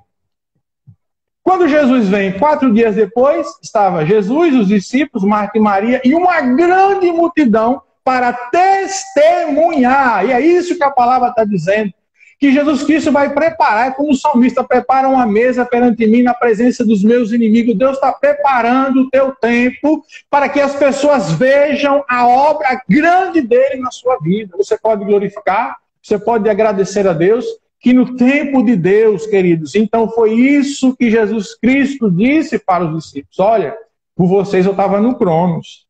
Quando Jesus vem, 4 dias depois, estava Jesus, os discípulos, Marta e Maria, e uma grande multidão para testemunhar. E é isso que a palavra está dizendo. Que Jesus Cristo vai preparar, é como o salmista prepara uma mesa perante mim na presença dos meus inimigos. Deus está preparando o teu tempo para que as pessoas vejam a obra grande dele na sua vida. Você pode glorificar, você pode agradecer a Deus, que no tempo de Deus, queridos, então foi isso que Jesus Cristo disse para os discípulos. Olha, por vocês eu estava no Cronos.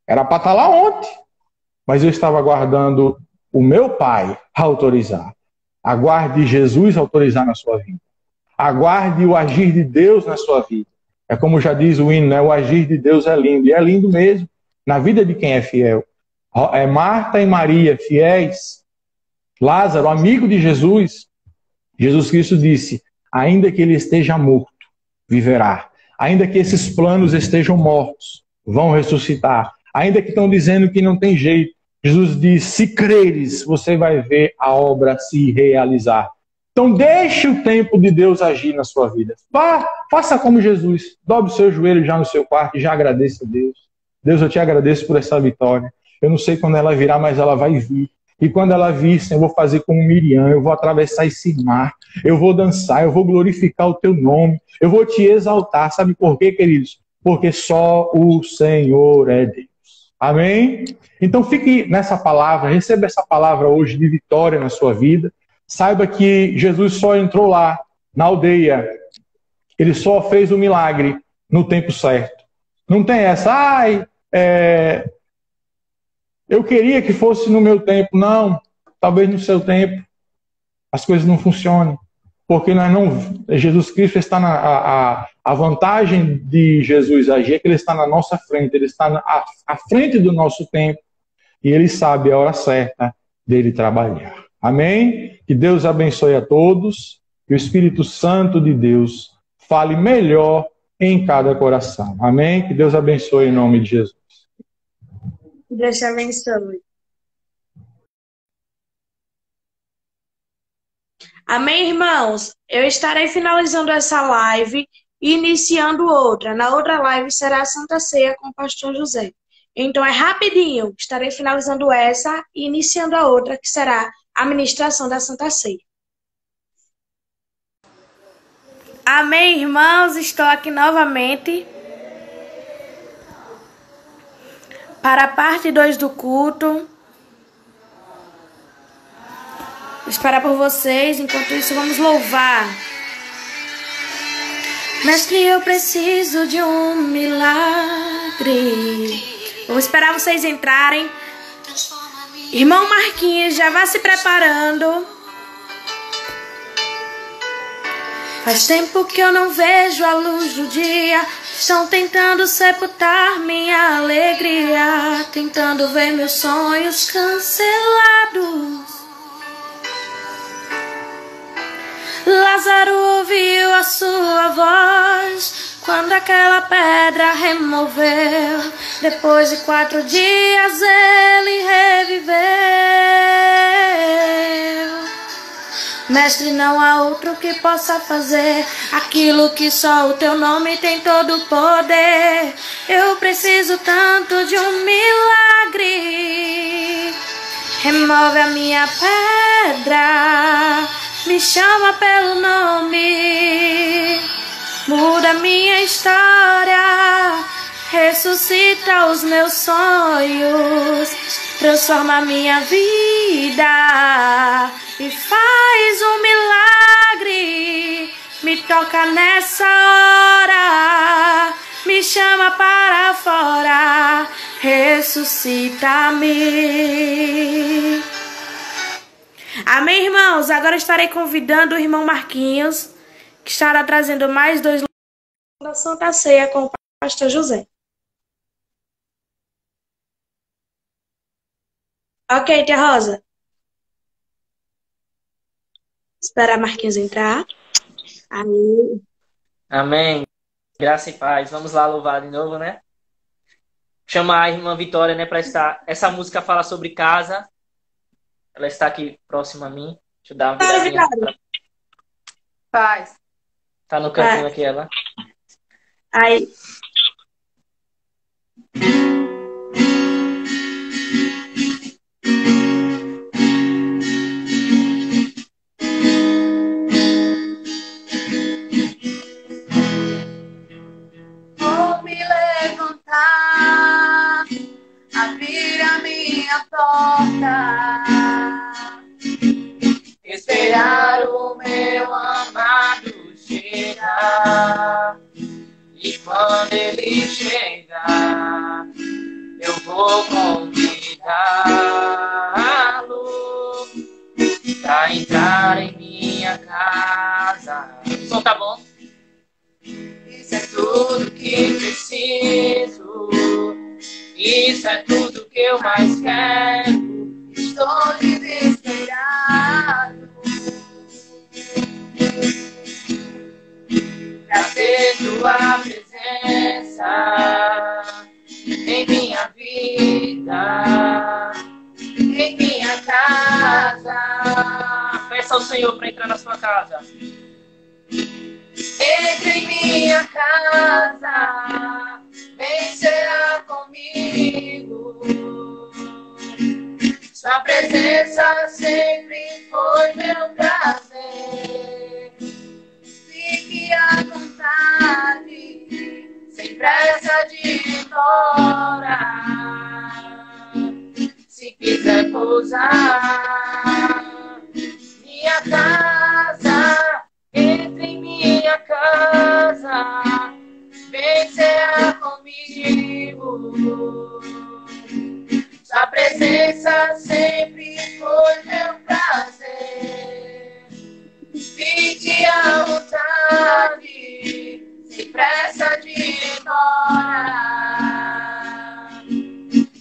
Era para estar lá ontem. Mas eu estava aguardando o meu Pai autorizar. Aguarde Jesus autorizar na sua vida. Aguarde o agir de Deus na sua vida. É como já diz o hino, né? O agir de Deus é lindo. E é lindo mesmo na vida de quem é fiel. É Marta e Maria, fiéis. Lázaro, amigo de Jesus. Jesus Cristo disse, ainda que ele esteja morto, viverá. Ainda que esses planos estejam mortos, vão ressuscitar. Ainda que estão dizendo que não tem jeito, Jesus diz, se creres, você vai ver a obra se realizar. Então deixe o tempo de Deus agir na sua vida. Faça como Jesus. Dobre o seu joelho já no seu quarto e já agradeça a Deus. Deus, eu te agradeço por essa vitória. Eu não sei quando ela virá, mas ela vai vir. E quando ela vir, Senhor, eu vou fazer como Miriam, eu vou atravessar esse mar, eu vou dançar, eu vou glorificar o teu nome, eu vou te exaltar. Sabe por quê, queridos? Porque só o Senhor é Deus. Amém? Então fique nessa palavra, receba essa palavra hoje de vitória na sua vida. Saiba que Jesus só entrou lá, na aldeia. Ele só fez o milagre no tempo certo. Não tem essa, eu queria que fosse no meu tempo. Não, talvez no seu tempo as coisas não funcionem. Porque Jesus Cristo está a vantagem de Jesus agir é que ele está na nossa frente, ele está à frente do nosso tempo e ele sabe a hora certa dele trabalhar. Amém? Que Deus abençoe a todos e o Espírito Santo de Deus fale melhor em cada coração. Amém? Que Deus abençoe em nome de Jesus. Deus te abençoe. Amém, irmãos? Eu estarei finalizando essa live e iniciando outra. Na outra live será a Santa Ceia com o pastor José. Então é rapidinho. Estarei finalizando essa e iniciando a outra, que será a ministração da Santa Ceia. Amém, irmãos? Estou aqui novamente para a parte 2 do culto. Vou esperar por vocês. Enquanto isso, vamos louvar. Mestre, eu preciso de um milagre. Vou esperar vocês entrarem. Irmão Marquinhos, já vá se preparando. Faz tempo que eu não vejo a luz do dia. Estão tentando sepultar minha alegria, tentando ver meus sonhos cancelados. Lázaro ouviu a sua voz quando aquela pedra removeu. Depois de 4 dias ele reviveu. Mestre, não há outro que possa fazer aquilo que só o teu nome tem todo o poder. Eu preciso tanto de um milagre. Remove a minha pedra, me chama pelo nome, muda minha história, ressuscita os meus sonhos, transforma minha vida e faz um milagre. Me toca nessa hora, me chama para fora, ressuscita-me. Amém, irmãos? Agora estarei convidando o irmão Marquinhos, que estará trazendo mais 2 da Santa Ceia com o pastor José. Ok, tia Rosa. Esperar Marquinhos entrar. Aí. Amém. Graça e paz. Vamos lá louvar de novo, né? Chamar a irmã Vitória, né, para estar. Essa música fala sobre casa. Ela está aqui próxima a mim. Deixa eu dar uma viradinha. Paz. Tá no cantinho aqui, ela. Aí. Vou me levantar, abrir a minha porta, esperar o meu amado chegar. E quando ele chegar, eu vou convidá-lo pra entrar em minha casa. O som tá bom? Isso é tudo que preciso, isso é tudo que eu mais quero. Estou desesperado pra ter tua presença em minha vida, em minha casa. Peça ao Senhor para entrar na sua casa. Entre em minha casa, vem será comigo. Sua presença sempre foi meu prazer. Fique à vontade, sem pressa de ir embora. Se quiser pousar, minha casa, entre em minha casa, vem ser comigo. Sua presença sempre foi meu prazer. Fique à vontade, sem pressa de ir embora.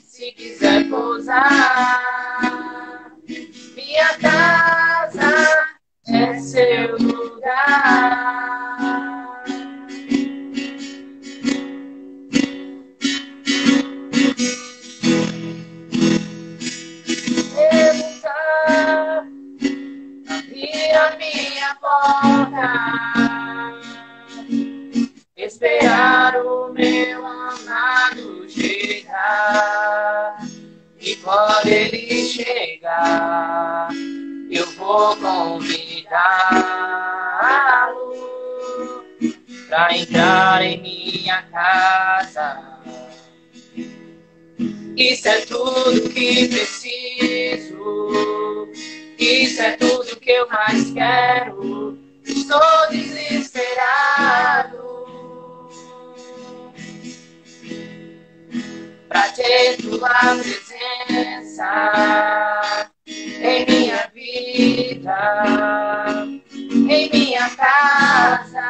Se quiser pousar, minha casa é seu lugar. Levantar, abrir a minha porta, esperar o meu amado chegar. E quando ele chegar, eu vou convidá-lo pra entrar em minha casa. Isso é tudo que preciso, isso é tudo que eu mais quero. Estou desesperado pra ter tua presença em minha vida, em minha minha casa.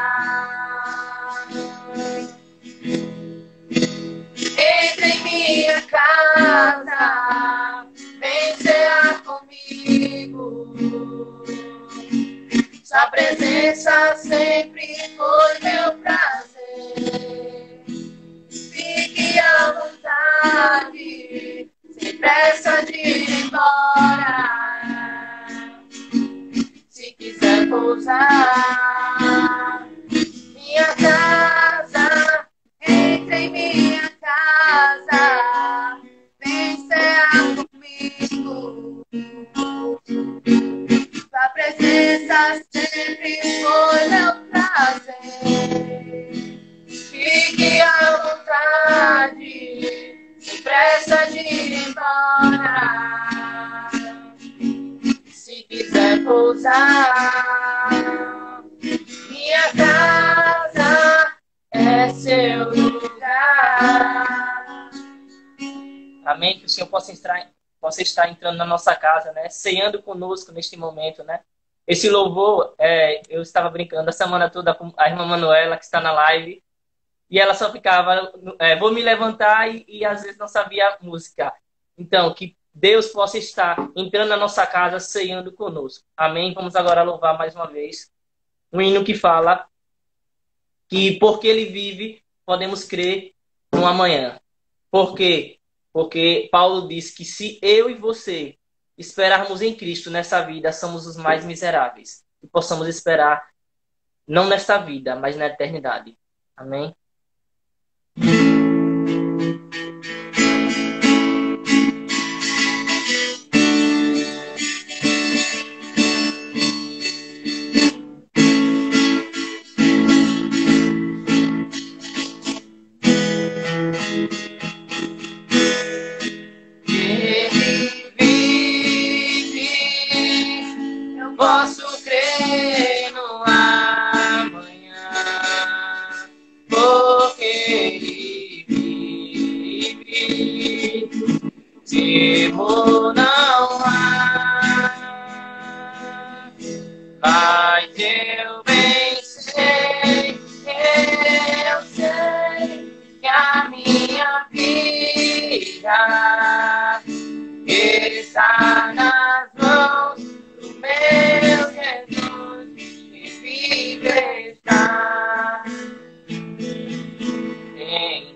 Entra em minha casa, vem cear comigo. Sua presença sempre foi meu prazer. Fique à vontade, sem pressa de ir embora. Se quiser pousar, minha casa, entre em minha casa, vem cear comigo. Sua presença sempre foi meu prazer. Fique à vontade, sem pressa de ir embora. Se quiser pousar, minha casa é seu lugar. Amém? Que o Senhor possa estar entrando na nossa casa, né? Ceando conosco neste momento, né? Esse louvor, eu estava brincando a semana toda com a irmã Manuela, que está na live, e ela só ficava, vou me levantar e às vezes não sabia a música. Então, que Deus possa estar entrando na nossa casa, ceando conosco. Amém? Vamos agora louvar mais uma vez um hino que fala que porque Ele vive, podemos crer no amanhã. Por quê? Porque Paulo diz que se eu e você esperarmos em Cristo nessa vida, somos os mais miseráveis. E possamos esperar, não nesta vida, mas na eternidade. Amém? Posso crer no amanhã, porque Ele vive. Temor não há, mas eu bem sei que a minha vida está nas mãos do meu Jesus, que vive está em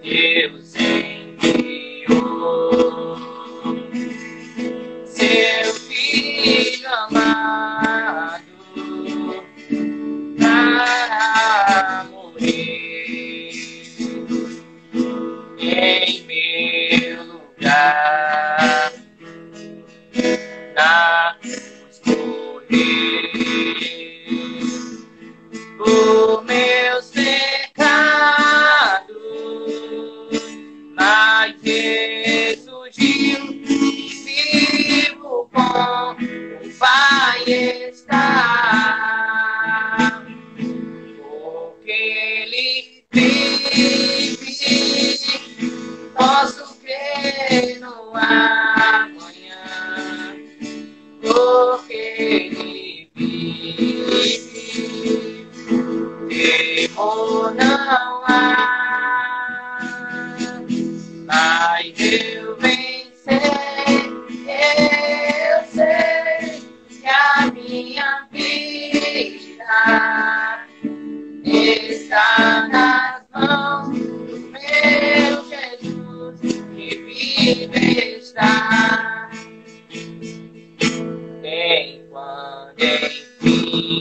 Deus enviou seu Filho amado para morrer em meu lugar, na cruz morrer por meus pecados, mas ressurgiu e vivo com o Pai está, porque Ele vive. Posso crer no amanhã, porque Ele vive. Temor não há, mas eu bem sei que a minha vida está nas mãos do meu Jesus, que vive está. Enquanto enfim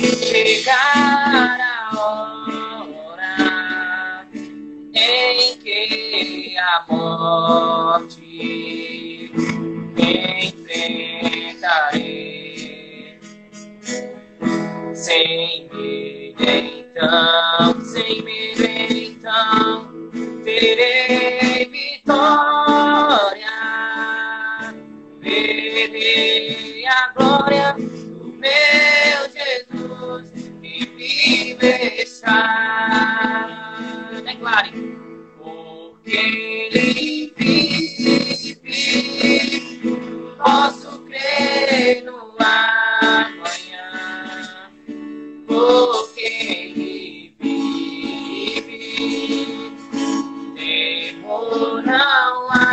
chegar a hora em que a morte enfrentarei, sem medo então, terei vitória. verei a glória do meu Jesus e viver está. Declare, porque Ele vive, posso crer no amanhã, porque Ele vive, temor não há,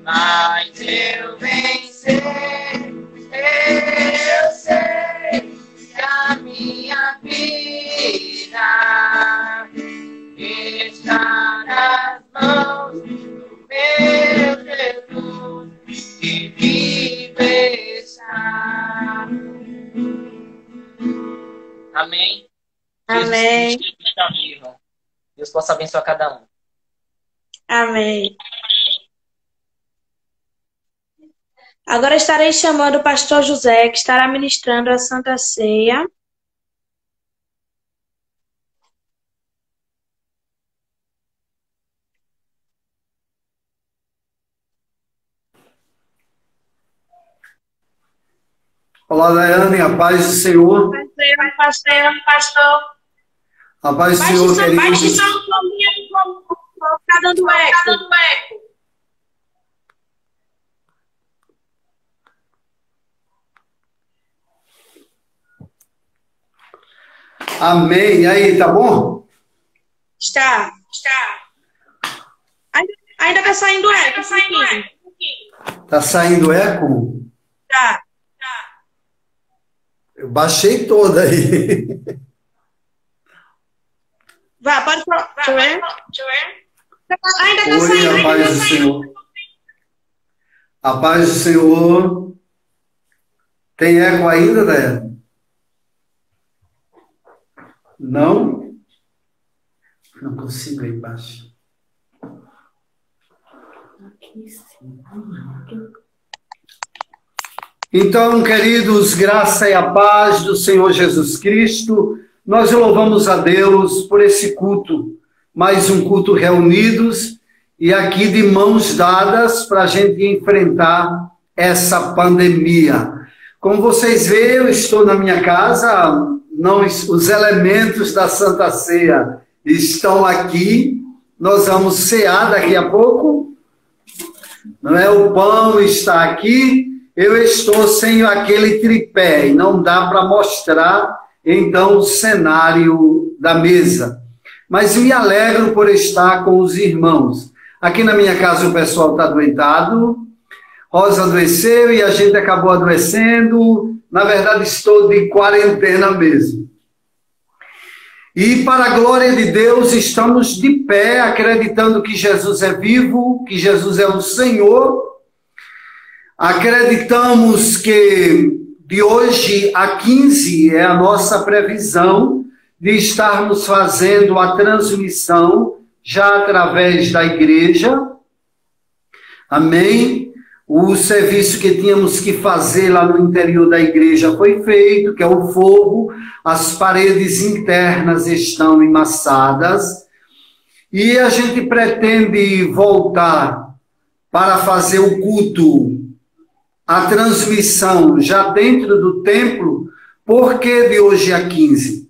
mas eu vencer, eu sei que a minha vida está nas mãos do meu Jesus que vive está. Amém. Amém. Jesus Cristo está vivo. Deus possa abençoar cada um. Amém. Agora estarei chamando o pastor José, que estará ministrando a Santa Ceia. Olá, Daiane, a paz do Senhor. Pastor. A paz do Senhor, queridos. Tá dando eco. Amém. E aí, tá bom? Está. Ainda tá saindo eco. Tá saindo eco? Tá. Eu baixei toda aí. Vai, pode falar. Deixa eu ver. Ainda tá Oi, saindo. a paz do Senhor. A paz do Senhor. Tem eco ainda, Daiane? Não? Não consigo aí embaixo. Então, queridos, graça e a paz do Senhor Jesus Cristo, nós louvamos a Deus por esse culto, mais um culto reunidos e aqui de mãos dadas para a gente enfrentar essa pandemia. Como vocês veem, eu estou na minha casa, os elementos da Santa Ceia estão aqui, nós vamos cear daqui a pouco, não é? O pão está aqui. Eu estou sem aquele tripé e não dá para mostrar, então, o cenário da mesa. Mas me alegro por estar com os irmãos. Aqui na minha casa o pessoal está adoentado, Rosa adoeceu e a gente acabou adoecendo. Na verdade, estou de quarentena mesmo. E, para a glória de Deus, estamos de pé, acreditando que Jesus é vivo, que Jesus é o Senhor. Acreditamos que de hoje a 15 é a nossa previsão de estarmos fazendo a transmissão já através da igreja. Amém? O serviço que tínhamos que fazer lá no interior da igreja foi feito, que é o fogo. As paredes internas estão emassadas. E a gente pretende voltar para fazer o culto, a transmissão já dentro do templo. Por que de hoje a 15?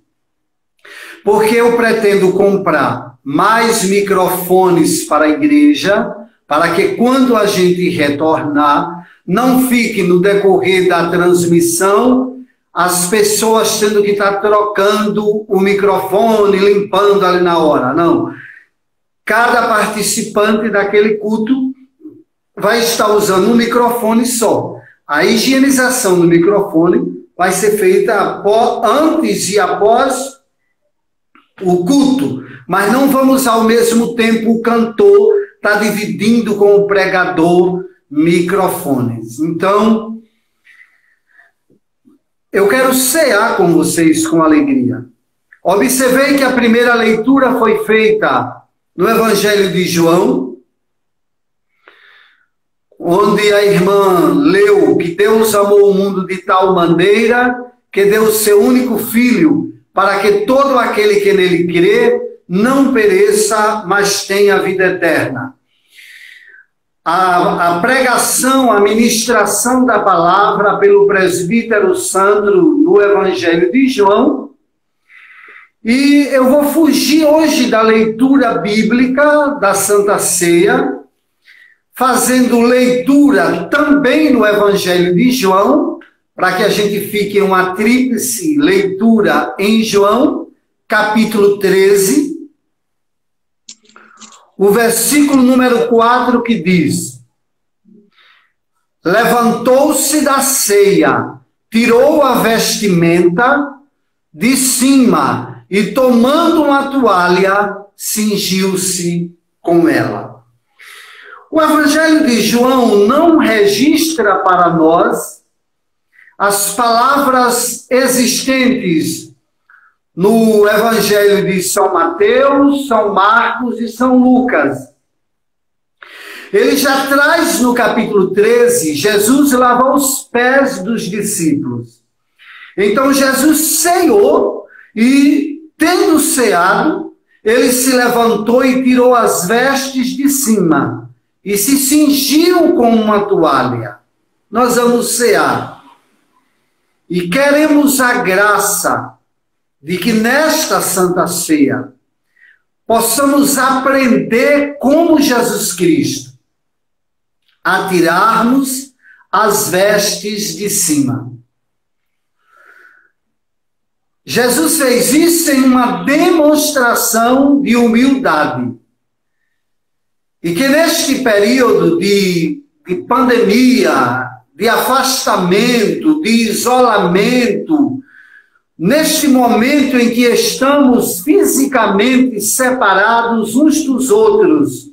Porque eu pretendo comprar mais microfones para a igreja, para que quando a gente retornar, não fique no decorrer da transmissão as pessoas tendo que estar trocando o microfone, limpando ali na hora. Não. Cada participante daquele culto vai estar usando um microfone só. A higienização do microfone vai ser feita antes e após o culto, mas não vamos ao mesmo tempo o cantor está dividindo com o pregador microfones. Então, eu quero cear com vocês com alegria. Observei que a primeira leitura foi feita no Evangelho de João, onde a irmã leu que Deus amou o mundo de tal maneira que deu seu único filho para que todo aquele que nele crê não pereça, mas tenha vida eterna. a pregação, a ministração da palavra pelo presbítero Sandro no Evangelho de João. E eu vou fugir hoje da leitura bíblica da Santa Ceia, fazendo leitura também no Evangelho de João, para que a gente fique em uma tríplice leitura em João, capítulo 13, o versículo número 4, que diz: levantou-se da ceia, tirou a vestimenta de cima e, tomando uma toalha, cingiu-se com ela. O Evangelho de João não registra para nós as palavras existentes no Evangelho de São Mateus, São Marcos e São Lucas. Ele já traz no capítulo 13, Jesus lavou os pés dos discípulos. Então Jesus ceou e, tendo ceado, ele se levantou e tirou as vestes de cima e se cingiu com uma toalha. Nós vamos cear. E queremos a graça de que nesta Santa Ceia possamos aprender como Jesus Cristo a tirarmos as vestes de cima. Jesus fez isso em uma demonstração de humildade. E que neste período de pandemia, de afastamento, de isolamento, neste momento em que estamos fisicamente separados uns dos outros,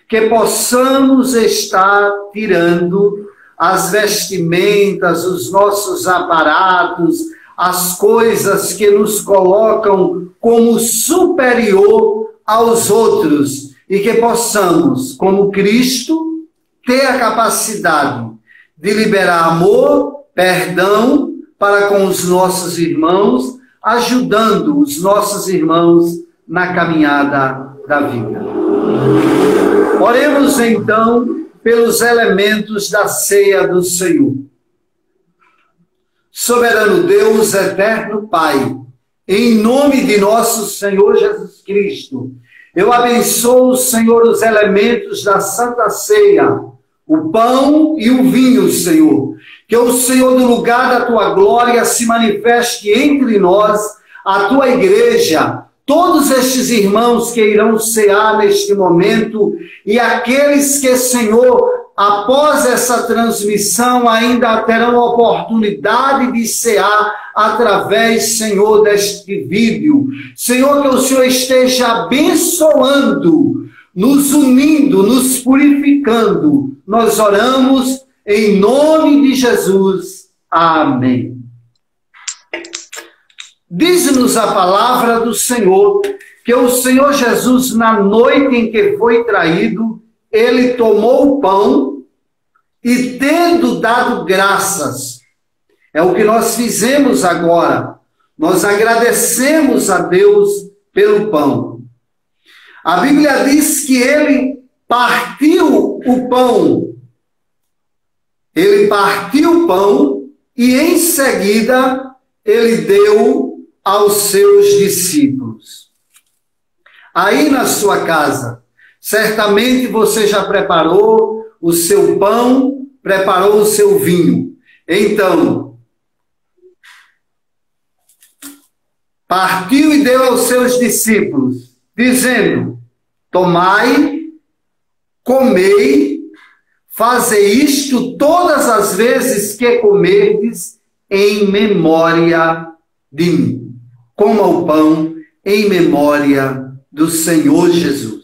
que possamos estar tirando as vestimentas, os nossos aparatos, as coisas que nos colocam como superior aos outros, e que possamos, como Cristo, ter a capacidade de liberar amor, perdão, para com os nossos irmãos, ajudando os nossos irmãos na caminhada da vida. Oremos então pelos elementos da ceia do Senhor. Soberano Deus, eterno Pai, em nome de nosso Senhor Jesus Cristo, eu abençoo, Senhor, os elementos da Santa Ceia, o pão e o vinho, Senhor. Que o Senhor, do lugar da tua glória, se manifeste entre nós, a tua igreja, todos estes irmãos que irão cear neste momento, e aqueles que, Senhor, após essa transmissão, ainda terão a oportunidade de cear através, Senhor, deste vídeo. Senhor, que o Senhor esteja abençoando, nos unindo, nos purificando. Nós oramos em nome de Jesus. Amém. Diz-nos a palavra do Senhor que o Senhor Jesus, na noite em que foi traído, ele tomou o pão e, tendo dado graças, é o que nós fizemos agora. Nós agradecemos a Deus pelo pão. A Bíblia diz que ele partiu o pão. Ele partiu o pão e, em seguida, ele deu aos seus discípulos. Aí na sua casa, certamente você já preparou o seu pão, preparou o seu vinho. Então, partiu e deu aos seus discípulos, dizendo: tomai, comei, fazei isto todas as vezes que comerdes, em memória de mim. Coma o pão em memória do Senhor Jesus.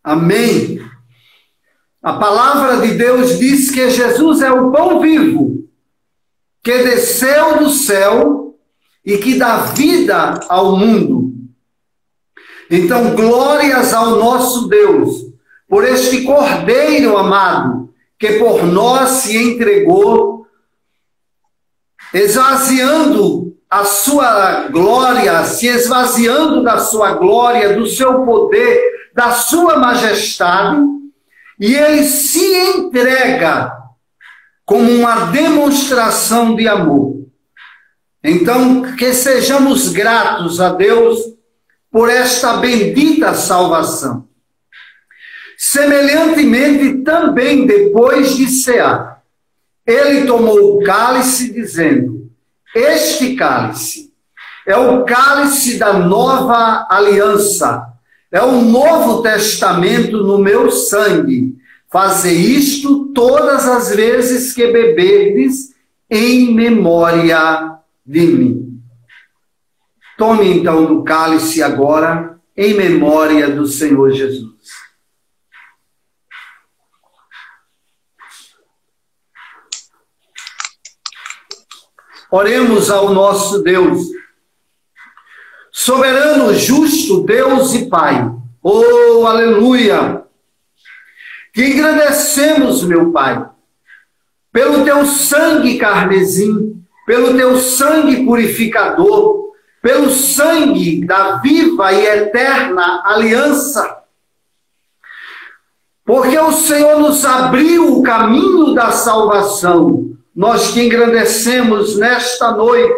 Amém. A palavra de Deus diz que Jesus é o pão vivo, que desceu do céu e que dá vida ao mundo. Então, glórias ao nosso Deus, por este Cordeiro amado, que por nós se entregou, esvaziando a sua glória, se esvaziando da sua glória, do seu poder, da sua majestade, e ele se entrega como uma demonstração de amor. Então, que sejamos gratos a Deus por esta bendita salvação. Semelhantemente, também depois de cear, ele tomou o cálice, dizendo: este cálice é o cálice da nova aliança, é o novo testamento no meu sangue. Fazei isto todas as vezes que beberdes, em memória de mim. Tome então do cálice agora, em memória do Senhor Jesus. Oremos ao nosso Deus, soberano, justo Deus e Pai. Oh, aleluia! Que engrandecemos, meu Pai, pelo teu sangue carmesim, pelo teu sangue purificador, pelo sangue da viva e eterna aliança. Porque o Senhor nos abriu o caminho da salvação. Nós te engrandecemos nesta noite,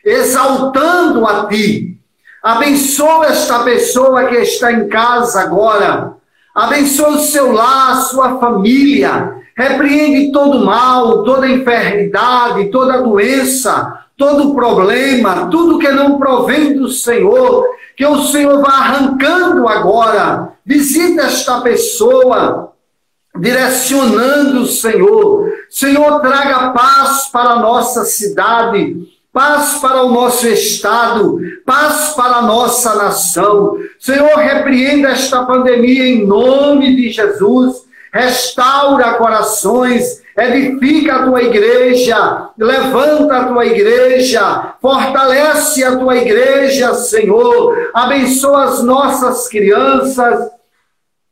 exaltando a Ti. Abençoa esta pessoa que está em casa agora. Abençoa o seu lar, sua família. Repreende todo mal, toda enfermidade, toda doença, todo problema, tudo que não provém do Senhor, que o Senhor vá arrancando agora. Visita esta pessoa, direcionando o Senhor. Senhor, traga paz para a nossa cidade, paz para o nosso estado, paz para a nossa nação. Senhor, repreenda esta pandemia em nome de Jesus. Restaura corações, edifica a tua igreja, levanta a tua igreja, fortalece a tua igreja, Senhor. Abençoa as nossas crianças,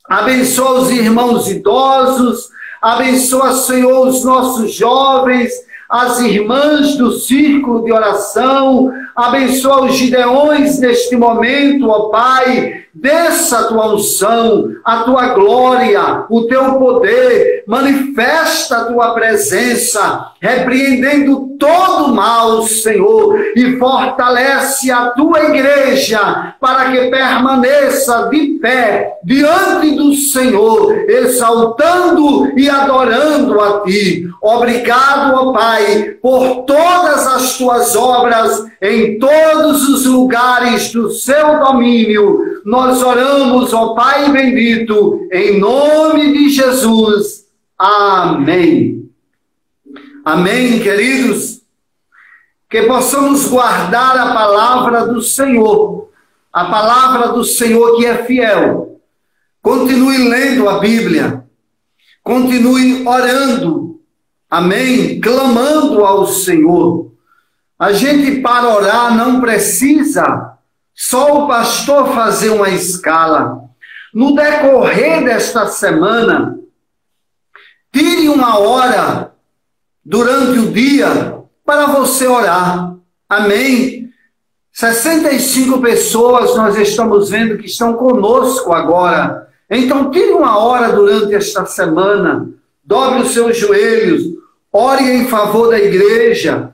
abençoa os irmãos idosos, abençoa, Senhor, os nossos jovens, as irmãs do círculo de oração, abençoa os gideões neste momento, ó Pai. Desça a tua unção, a tua glória, o teu poder, manifesta a tua presença, repreendendo todo mal, Senhor, e fortalece a tua igreja para que permaneça de pé diante do Senhor, exaltando e adorando a Ti. Obrigado, ó Pai, por todas as tuas obras em todos os lugares do seu domínio. Nós oramos, ó Pai bendito, em nome de Jesus. Amém. Amém, queridos. Que possamos guardar a palavra do Senhor, a palavra do Senhor que é fiel. Continue lendo a Bíblia, continue orando, amém, clamando ao Senhor. A gente, para orar, não precisa só o pastor fazer uma escala. No decorrer desta semana, tire uma hora durante o dia para você orar. Amém? 65 pessoas nós estamos vendo que estão conosco agora. Então, tire uma hora durante esta semana, dobre os seus joelhos, ore em favor da igreja,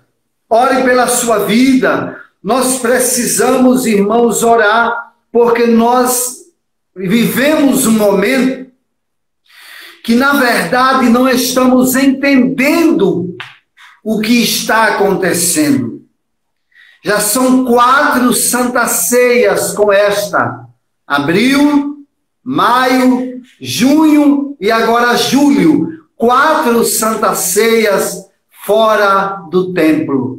ore pela sua vida. Nós precisamos, irmãos, orar, porque nós vivemos um momento que, na verdade, não estamos entendendo o que está acontecendo. Já são 4 santas ceias com esta: abril, maio, junho e agora julho. 4 santas ceias fora do templo.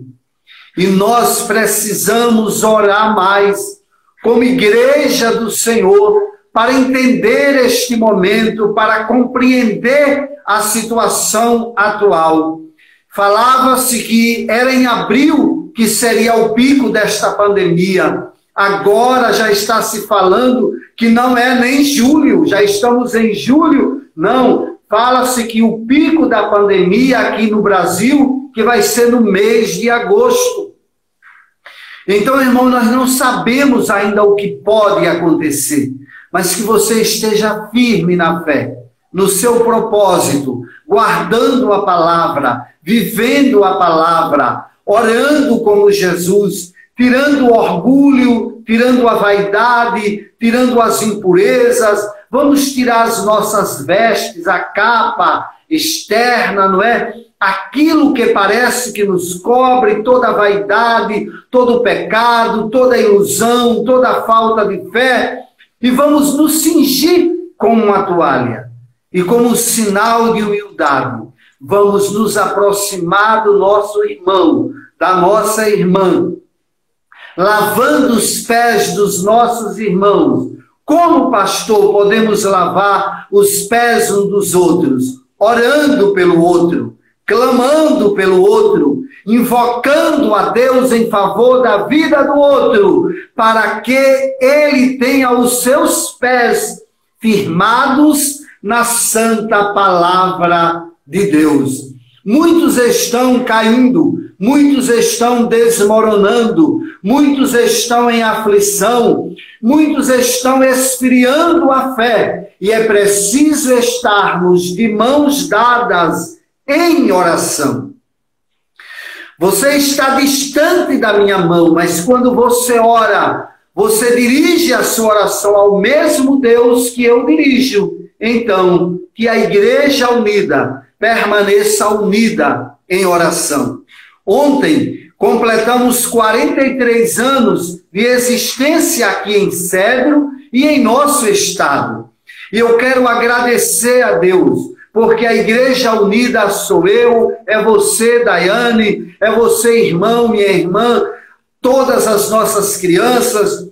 E nós precisamos orar mais, como igreja do Senhor, para entender este momento, para compreender a situação atual. Falava-se que era em abril que seria o pico desta pandemia. Agora já está se falando que não é nem julho, já estamos em julho. Não, fala-se que o pico da pandemia aqui no Brasil, que vai ser no mês de agosto. Então, irmão, nós não sabemos ainda o que pode acontecer, mas que você esteja firme na fé, no seu propósito, guardando a palavra, vivendo a palavra, orando como Jesus, tirando o orgulho, tirando a vaidade, tirando as impurezas. Vamos tirar as nossas vestes, a capa externa, não é? Aquilo que parece que nos cobre, toda a vaidade, todo o pecado, toda a ilusão, toda a falta de fé, e vamos nos cingir com uma toalha. E como sinal de humildade, vamos nos aproximar do nosso irmão, da nossa irmã, lavando os pés dos nossos irmãos. Como pastor podemos lavar os pés uns dos outros? Orando pelo outro, clamando pelo outro, invocando a Deus em favor da vida do outro, para que ele tenha os seus pés firmados na santa palavra de Deus. Muitos estão caindo, muitos estão desmoronando, muitos estão em aflição, muitos estão esfriando a fé, e é preciso estarmos de mãos dadas em oração. Você está distante da minha mão, mas quando você ora, você dirige a sua oração ao mesmo Deus que eu dirijo. Então, que a igreja unida permaneça unida em oração. Ontem, completamos 43 anos de existência aqui em Cedro e em nosso estado. E eu quero agradecer a Deus, porque a igreja unida sou eu, é você, Daiane, é você, irmão, minha irmã, todas as nossas crianças,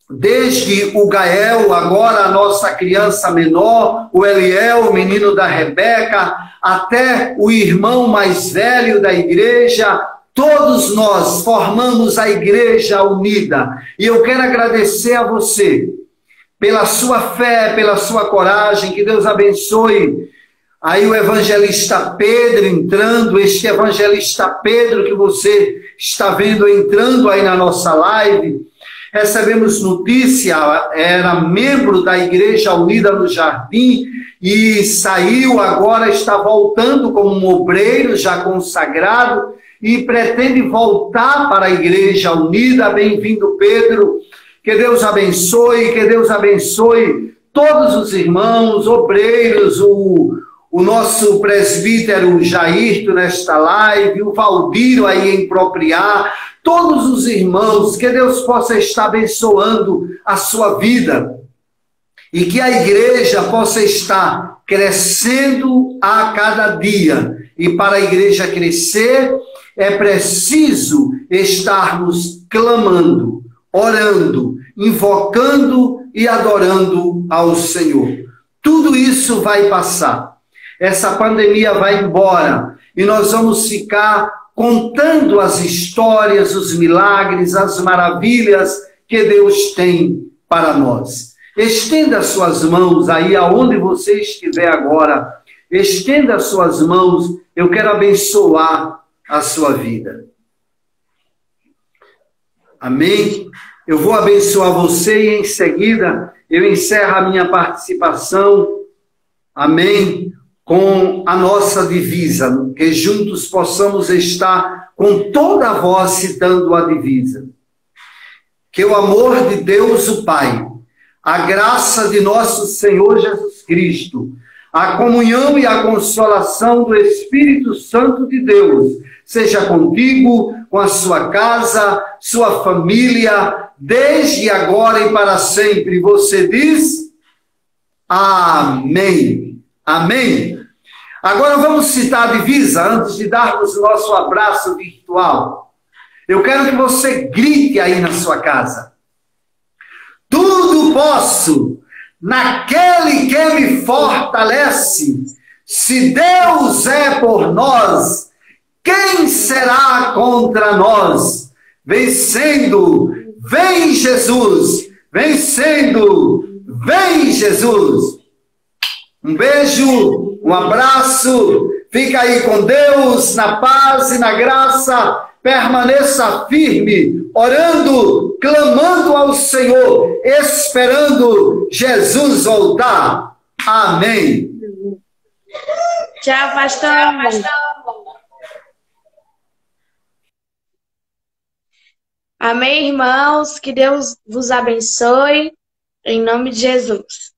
desde o Gael, agora a nossa criança menor, o Eliel, o menino da Rebeca, até o irmão mais velho da igreja, todos nós formamos a igreja unida. E eu quero agradecer a você, pela sua fé, pela sua coragem, que Deus abençoe. Aí o evangelista Pedro entrando, este evangelista Pedro que você está vendo entrando aí na nossa live. Recebemos notícia, era membro da Igreja Unida no Jardim e saiu, agora está voltando como um obreiro já consagrado e pretende voltar para a Igreja Unida. Bem-vindo, Pedro. Que Deus abençoe todos os irmãos, obreiros, o nosso presbítero Jairto nesta live, o Valdiro aí em Propriar, todos os irmãos, que Deus possa estar abençoando a sua vida e que a igreja possa estar crescendo a cada dia. E para a igreja crescer, é preciso estarmos clamando, orando, invocando e adorando ao Senhor. Tudo isso vai passar. Essa pandemia vai embora e nós vamos ficar contando as histórias, os milagres, as maravilhas que Deus tem para nós. Estenda as suas mãos aí aonde você estiver agora. Estenda as suas mãos. Eu quero abençoar a sua vida. Amém? Eu vou abençoar você e em seguida eu encerro a minha participação. Amém? Com a nossa divisa, que juntos possamos estar com toda a voz citando a divisa. Que o amor de Deus, o Pai, a graça de nosso Senhor Jesus Cristo, a comunhão e a consolação do Espírito Santo de Deus, seja contigo, com a sua casa, sua família, desde agora e para sempre. Você diz? Amém. Amém. Agora vamos citar a divisa antes de darmos o nosso abraço virtual. Eu quero que você grite aí na sua casa. Tudo posso naquele que me fortalece. Se Deus é por nós, quem será contra nós? Vencendo, Vem, Jesus! Vencendo! Vem, Jesus! Um beijo, um abraço. Fica aí com Deus, na paz e na graça. Permaneça firme, orando, clamando ao Senhor, esperando Jesus voltar. Amém. Tchau, pastor. Amém, irmãos. Que Deus vos abençoe. Em nome de Jesus.